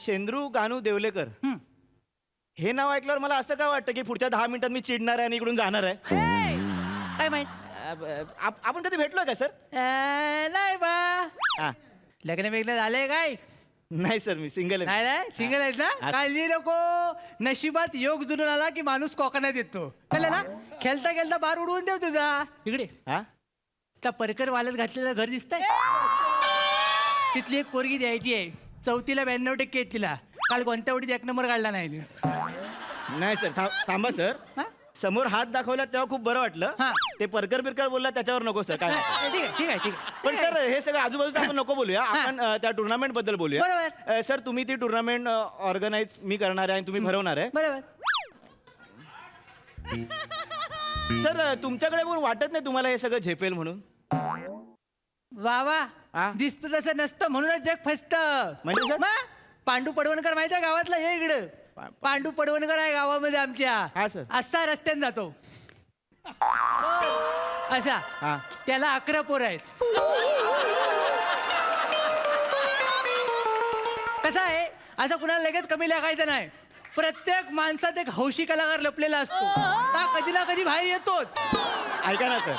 शेंद्रू गानू देवलेकर. हं. हे नाव ऐकल्यावर मला असं काय वाटतं की पुढच्या 10 मिनिटात मी चिडणार आहे आणि इकडून जाणार आहे. काय माहित? आपण कधी भेटलोय का सर? नाही बा. हा. लग्न वेगळं झालंय काय? नाही सर, मी सिंगल आहे. नाही सिंगल आहेत ना? हा. काळजी नको. नशिबात योग जुळून आला की माणूस कोकणात येतो. कळलं ना? खेळता खेळता बार उडवून देव तुझा. इकडे हा. त्या परकर वालत घातलेलं घर दिसतंय? तिथली एक पोरगी द्यायची आहे. 4ला 92% आहेत तिला. काल कोणत्या उडीत 1 नंबर काढला नाही ती. नाही सर, थांबा सर. हा? समोर हात दाखवला तेव्हा खूप बरं वाटलं. हा. ते परकर बिरकर बोलला त्याच्यावर नको सर. काय ठीक आहे ठीक आहे ठीक पण सर, हे सगळं आजूबाजूचं आपण नको बोलूया. आपण त्या टुर्नामेंट बद्दल बोलूया. बरोबर. सर, तुम्ही ती टुर्नामेंट ऑर्गनाईज मी करणार आहे आणि तुम्ही भरवणार आहे. बरोबर. सर, तुमच्याकडे पण वाटत नाही तुम्हाला हे सगळं झेपेल म्हणून? वा वा. हा? दिसतं तसं नसतं म्हणूनच जग फसत. म्हणजे सर? पांडू पडवणकर माहिती आहे गावातला? हे इकडं पांडू पडवणकर आहे गावामध्ये आमच्या. हा सर. असा रस्त्याने जातो असा. हा. त्याला 11 पोरं आहेत. कसं आहे, असं कुणाला लगेच कमी लागायचं नाही. प्रत्येक माणसात एक हौशी कलाकार लपलेला असतो. हा कधी ना कधी बाहेर येतोच. ऐका ना सर,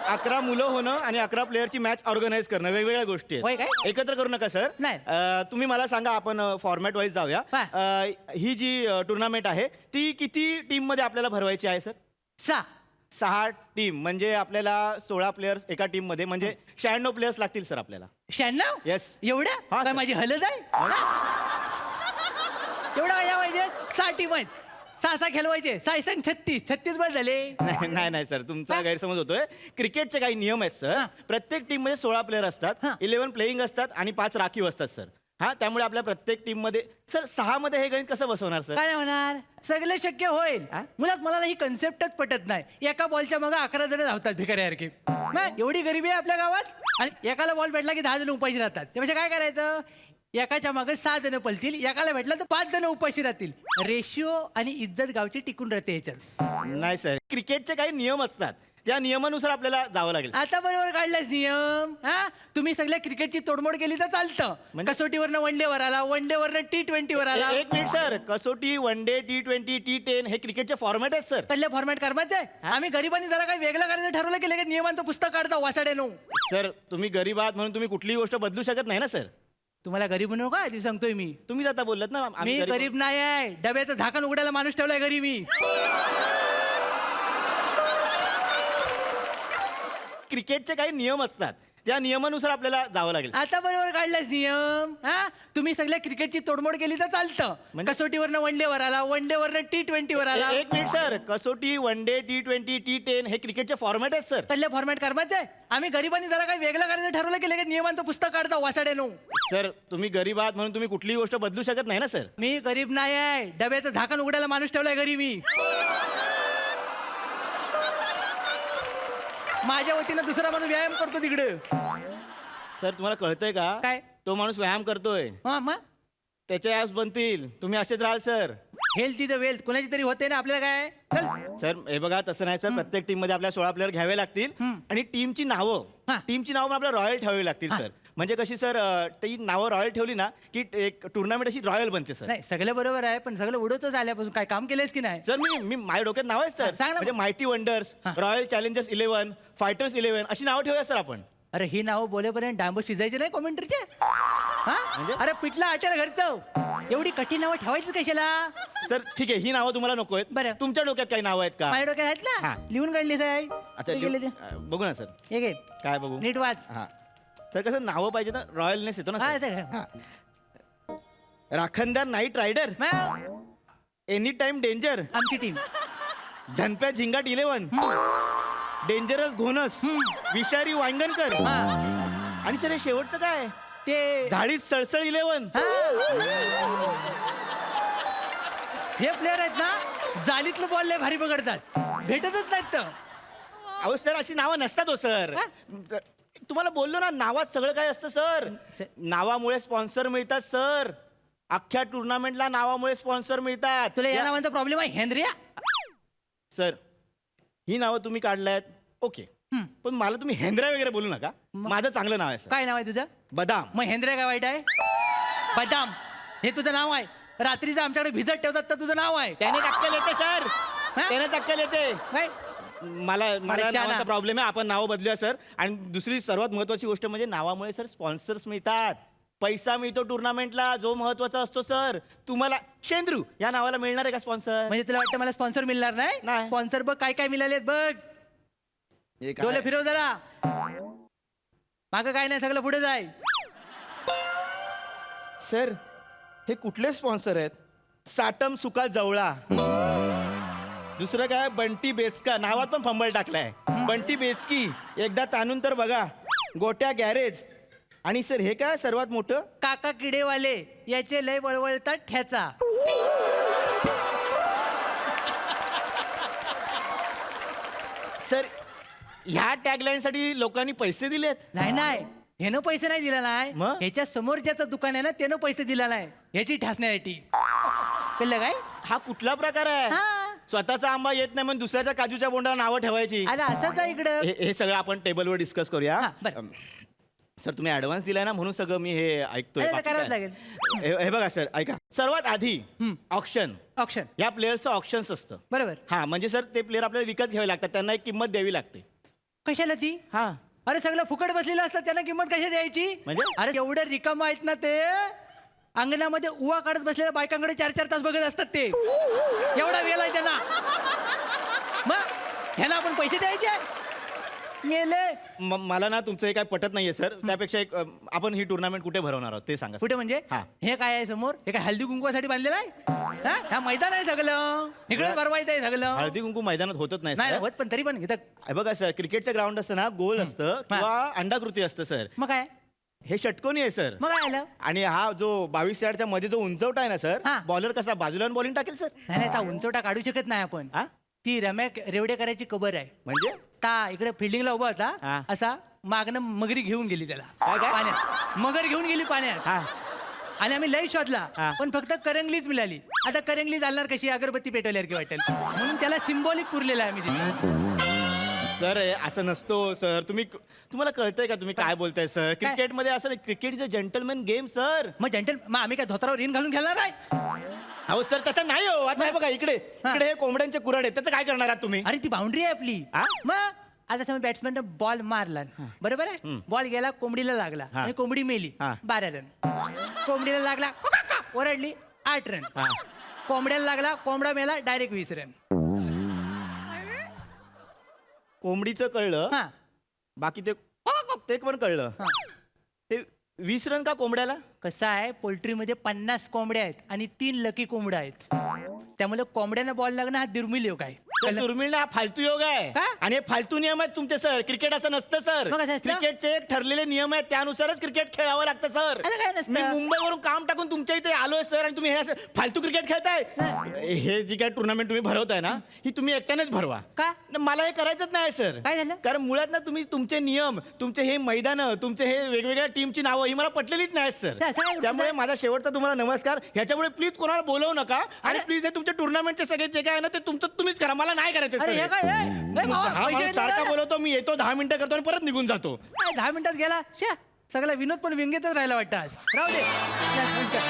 11 मुलं होणं आणि 11 प्लेअरची मॅच ऑर्गनाईज करणं वेगवेगळ्या गोष्टी होय आहेत. काय? एकत्र करू नका सर. नाही. तुम्ही मला सांगा, आपण फॉर्मॅट वाईज जाऊया. हा. ही जी टुर्नामेंट आहे ती किती टीम मध्ये आपल्याला भरवायची आहे सर? 6 टीम म्हणजे आपल्याला 16 प्लेयर्स एका टीम मध्ये, म्हणजे 96 प्लेयर्स लागतील सर आपल्याला. 96? Yes. एवढ्या? हा, काय सर. माझी हलत आहे? एवढा काय पाहिजे? 6 टीम आहेत. 6 खेळवायचे. 6 36 बस झाले. नाही सर, तुमचा गैरसमज होतोय. क्रिकेटचे काही नियम आहेत सर. हा. प्रत्येक टीम मध्ये 16 प्लेअर असतात. हा. 11 प्लेईंग असतात आणि 5 राखीव असतात सर. हा, त्यामुळे आपल्या प्रत्येक टीम मध्ये सर 6 मध्ये हे गणित कसं बसवणार सर? काय होणार? सगळं शक्य होईल. हा? मुळात मला ही कन्सेप्टच पटत नाही. एका बॉलच्या मागे 11 जण धावतात भिकाऱ्यासारखे. एवढी गरिबी आहे आपल्या गावात. आणि एकाला बॉल भेटला की 10 जण उपाशी राहतात. त्यापेक्षा काय करायचं? एकाच्या मागे 6 जण पळतील. एकाला भेटला तर 5 जण उपाशी राहतील. रेशिओ आणि इज्जत गावची टिकून राहते याच्यात. नाही सर, क्रिकेटचे काही नियम असतात. त्या नियमानुसार आपल्याला जावं लागेल. आता बरोबर काढलाच नियम. हा, तुम्ही सगळ्या क्रिकेटची तोडमोड केली तर चालतं. म्हणजे? कसोटीवरनं वनडेवर आला, वनडेवरनं T20 वर आला. एक मिनिट सर, कसोटी, वन डे, T20, T10 हे क्रिकेटचे फॉर्मॅट आहेत सर. पहिल्या फॉर्मॅट करमायचं आहे. आम्ही गरिबांनी जरा काही वेगळं करायचं ठरवलं की लगेच नियमांचं पुस्तक काढता वासाड्यानो. सर, तुम्ही गरीब आहात म्हणून तुम्ही कुठलीही गोष्ट बदलू शकत नाही ना सर. तुम्हाला गरीब म्हणू का? आधी सांगतोय मी. तुम्ही आता बोललात ना आम्ही मी गरीब नाही आहे. डब्याचं झाकण उघडायला माणूस ठेवलाय घरी मी. क्रिकेटचे काही नियम असतात, त्या नियमानुसार आपल्याला जावं लागेल. आता बरोबर काढलास नियम. हा तुम्ही सगळ्या क्रिकेटची तोडमोड केली तर चालतं. म्हणजे? कसोटीवरनं वनडेवर आला, वनडेवरनं T20वर आला. एक मिनिट सर, कसोटी, वन डे, T20, T10 हे क्रिकेटचे फॉर्मॅट आहेत सर. कसल्या फॉर्मॅट करमायचं आहे? आम्ही गरिबांनी जरा काही वेगळं करायचं ठरवलं की लगेच नियमांचं पुस्तक काढता वासाड्यानो. सर तुम्ही गरीब आहात म्हणून तुम्ही कुठलीही गोष्ट बदलू शकत नाही ना सर. मी गरीब नाही आहे, डब्याचं झाकण उघडायला माणूस ठेवलाय घरी मी. माझ्या वतीनं दुसरा माणूस व्यायाम करतो तिकडे. सर तुम्हाला कळतंय का? काय? तो माणूस व्यायाम करतोय, हा मग त्याचे ऍप्स बनतील, तुम्ही असेच राहाल sir. Health is a wealth, कोणाची तरी होते ना आपल्याला काय. चल सर हे बघा तसं नाही सर, प्रत्येक टीम मध्ये आपल्याला 16 प्लेअर घ्यावे लागतील आणि टीमची नावं हा. पण आपल्याला रॉयल ठेवावी लागतील हा. सर. म्हणजे कशी सर, ती नावं रॉयल ठेवली ना की एक टुर्नामेंट अशी रॉयल बनते सर. नाही सगळं बरोबर आहे, पण सगळं उडतच आल्यापासून काय काम केलंयस की नाही? सर मी माझ्या डोक्यात नाव आहे हा, सर, सांग ना. म्हणजे मायटी वंडर्स, हा. रॉयल चॅलेंजर्स 11, फायटर्स 11 अशी नावं ठेवूया सर आपण. अरे ही नावं बोलेपर्यंत डांब शिजायचे नाही कॉमेंटरचे. म्हणजे? अरे पिठला हटेल घरचं, एवढी कठीण नावं ठेवायचं कशाला? सर ठीक आहे, ही नावं तुम्हाला नको आहेत. बरं. तुमच्या डोक्यात काही नावं आहेत का? माझ्या डोक्यात आहेत ना, हा. लिहून काढली साहेब. आता ते गेले ते. बघू ना सर. हे घे, काय बघू? नीट वाच. हा सर, कसं नावं पाहिजे ना, रॉयलनेस येतो ना हा, सर. ते- हा. राखणदार नाईट रायडर, मग एनी टाइम डेंजर, आमची टीम. झनप्या झिंगाट 11, डेंजरस घोनस, विषारी वांगणकर आणि सर हे शेवटचं काय? ते झाडीत सळसळ 11. हे प्लेअर आहेत ना, जालीतलं बॉल लय भारी पकडतात, भेटतच नाहीत तर. अहो सर अशी नावं नसतात हो सर. तुम्हाला बोललो ना, नावात सगळं काय असतं सर. नावामुळे स्पॉन्सर मिळतात सर, अख्ख्या टुर्नामेंटला नावामुळे स्पॉन्सर मिळतात. तुला या नावांचा प्रॉब्लेम आहे हेनरिया? सर ही नावं तुम्ही काढल्यात ओके, पण मला तुम्ही हेंद्रा वगैरे बोलू नका. माझं चांगलं नाव आहे सर, काय नाव आहे तुझं? बदाम. मग हेंद्रिया काय वाईट आहे? बदाम हे तुझं नाव आहे. रात्रीचं आमच्याकडे भिजत ठेवतात तर तुझं नाव आहे. त्याने टक्कल येते सर, हा? त्याने टक्कल येते. काय? मला अरे नावाचा ना. प्रॉब्लेम आहे, आपण नावं बदलूया सर. आणि दुसरी सर्वात महत्वाची गोष्ट म्हणजे नावामुळे सर स्पॉन्सर्स मिळतात, पैसा मिळतो टुर्नामेंटला, जो महत्वाचा असतो सर. तुम्हाला शेंद्रू या नावाला मिळणार आहे का स्पॉन्सर? म्हणजे तुला वाटतं मला स्पॉन्सर मिळणार नाही? नाही. स्पॉन्सर बघ काय काय मिळालेत बघ. डोले फिरव जरा. मागं काय नाही, सगळं पुढे जाय. सर हे कुठले स्पॉन्सर आहेत? साटम सुका जवळा, दुसरं काय बंटी बेचका, नावात पण फंबल टाकलाय. बंटी बेचकी, एकदा ताणून तर बघा, गोट्या गॅरेज. आणि सर हे काय सर्वात मोठं? काका किडेवाले, याचे लय वळवळतात ठ्याचा. सर ह्या टॅगलाईन साठी लोकांनी पैसे दिलेत? नाही नाही, ह्यानं पैसे नाही दिला नाही. मग? ह्याच्या समोर ज्याचं दुकान आहे ना, त्यानं पैसे दिला नाही ह्याची ठसण्यासाठी. कळलं काय? हा कुठला प्रकार आहे? हा. स्वतःचा आंबा येत नाही म्हणून दुसऱ्याच्या काजूच्या बोंडाला नावं ठेवायची. अरे असंच आहे इकडं. हे सगळं आपण टेबलवर डिस्कस करूया. हा, बरं. सर तुम्ही ऍडव्हान्स दिलाय ना, म्हणून सगळं मी हे ऐकतोय. अरे, तर बाकी करावंच काय? लागेल. हे बघा सर, ऐका. सर्वात आधी ऑप्शन, ऑप्शन या प्लेयरचं ऑप्शन्स असतं. बरोबर. हा म्हणजे सर ते प्लेयर आपल्याला विकत घ्यावे लागतात, त्यांना एक किंमत द्यावी लागते. कशाला ती? हा अरे सगळं फुकट बसलेलं असतं, त्यांना किंमत कशी द्यायची? म्हणजे? अरे एवढं रिकाम आहेत ना ते, अंगणामध्ये उवा काढत बसलेल्या बायकांकडे 4-4 तास बघत असतात ते. एवढा वेळ आहे त्यांना. मग ह्याला आपण पैसे द्यायचे? मेले. मला ना तुमचं हे काय पटत नाहीये सर. त्यापेक्षा एक आपण ही टुर्नामेंट कुठे भरवणार आहोत ते सांगा. कुठे म्हणजे? हा. हे काय आहे समोर? हे काय हल्दी कुंकवासाठी बांधलेलं आहे? हा? हा मैदान आहे सगळं, इकडे भरवायचं आहे सगळं. हळदी कुंकू मैदानात होतच नाही नाही सर. होत, पण तरी पण इथं. हे बघा सर, क्रिकेटचं ग्राउंड असतं ना, गोल असतं किंवा अंडाकृती असतं सर. मग काय? हे षटकोनी आहे सर. मग काय आलं? आणि हा जो 22 यार्डच्या मध्ये जो उंचवटा आहे ना सर, हा. बॉलर कसा बाजूला बॉलिंग टाकेल सर? नाही नाही, त्या उंचवटा काढू शकत नाही आपण. हा? ती रम्या रेवडेकरांची कबर आहे. म्हणजे ता इकडे फिल्डिंगला उभा हा. होता, असा मागणं मगरी घेऊन गेली त्याला काय? पाण्यात. मगर घेऊन गेली पाण्यात. हा आणि आम्ही लय शोधला, हा. पण फक्त करंगलीच मिळाली. आता करंगली चालणार कशी? अगरबत्ती पेटवल्यावर की वाटेल, म्हणून त्याला सिम्बॉलिक पुरलेला आहे आम्ही तिथे. सर हे असं नसतो सर. तुम्हाला कळतंय का तुम्ही काय बोलताय सर? क्रिकेटमध्ये असं नाही, cricket is a gentleman game sir. मग आम्ही काय धोत्रावर इन घालून खेळणार आहे? अहो सर तसं नाही हो. आता हे बघा इकडे हे कोंबड्यांचे कुऱ्हाड आहेत, त्याचं काय करणार आहात तुम्ही? अरे ती बाउंड्री आहे आपली. हा? मग आता समज बॅट्समॅन बॉल मारला, बरोबर आहे, बॉल गेला कोंबडीला लागला हा. आणि कोंबडी मेली, हा. 12 रन. कोंबडीला लागला, ओरडली, 8 रन. हा. कोंबड्याला लागला, कोंबडा मेला, डायरेक्ट 20 रन. कोंबडीचं कळलं, हा बाकी ते पण कळलं ते 20 रन का कोंबड्याला? कसं आहे पोल्ट्रीमध्ये 50 कोंबड्या आहेत आणि 3 लकी कोंबड्या आहेत त्यामुळे कोंबड्यांना बॉल लागणं हा दुर्मिळ योग आहे सर, दुर्मिळ हा फालतू योग आहे का? आणि हे फालतू नियम आहेत तुमचे सर. क्रिकेट असं नसतं सर. मग कसं असतं? क्रिकेटचे एक ठरलेले नियम आहेत त्यानुसारच क्रिकेट खेळावं लागतं सर. असं काय नसतं. मी मुंबईवरून काम टाकून तुमच्या इथे आलोय सर आणि तुम्ही हे असं फालतू क्रिकेट खेळताय. हे जी काय टुर्नामेंट तुम्ही भरवताय ना ही तुम्ही एकट्यानेच भरवा. का? न, मला हे करायचंच नाही सर. काय झालं? कारण मुळात ना तुम्ही तुमचे नियम तुमचे हे मैदान तुमचे हे वेगवेगळ्या टीमची नावं ही मला पटलेलीच नाही सर. असं काय? त्यामुळे माझा शेवटचा तुम्हाला नमस्कार. ह्याच्यामुळे प्लीज कोणाला बोलवू नका आणि प्लीज हे तुमच्या टुर्नामेंटचे सगळे जे काय आहे ना ते तुमचं तुम्हीच करा. मला नाही करायचं अरे हे सर. काय हे? हे भावा, हा पैसे माणूस देतो सारखा ना. बोलवतो मी येतो 10 मिनिटं करतो आणि परत निघून जातो. काय 10 मिनिटात गेला शे सगळा विनोद पण विंगेतच राहिला वाटतं आज राहू दे या, नमस्कार.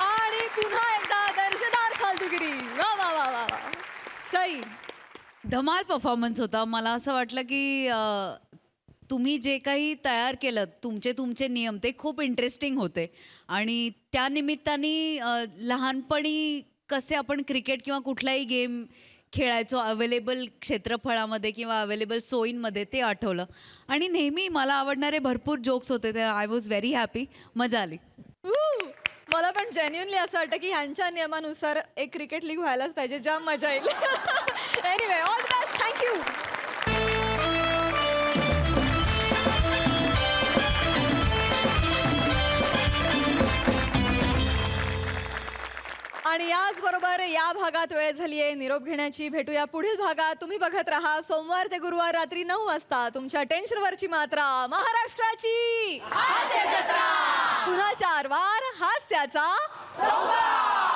आणि पुन्हा एकदा दर्शदार फालतुगिरी. वा वा वा वा वा. सई, धमाल परफॉर्मन्स होता. मला असं वाटलं की तुम्ही जे काही तयार केलं तुमचे नियम ते खूप इंटरेस्टिंग होते आणि त्या निमित्ताने लहानपणी कसे आपण क्रिकेट किंवा कुठलाही गेम खेळायचो अवेलेबल क्षेत्रफळामध्ये किंवा अवेलेबल सोयींमध्ये ते आठवलं आणि नेहमी मला आवडणारे भरपूर जोक्स होते ते आय वॉज व्हेरी हॅपी. मजा आली. मला पण जेन्युनली असं वाटतं की ह्यांच्या नियमानुसार एक क्रिकेट लीग व्हायलाच पाहिजे. जाम मजा येईल. Anyway all the best. Thank you. आणि याचबरोबर या भागात वेळ झाली आहे निरोप घेण्याची. भेटूया पुढील भागात. तुम्ही बघत राहा सोमवार ते गुरुवार रात्री 9 वाजता तुमच्या टेन्शनवरची मात्रा महाराष्ट्राची हास्य जत्रा. पुन्हा 4 वार हास्याचा संग्राम.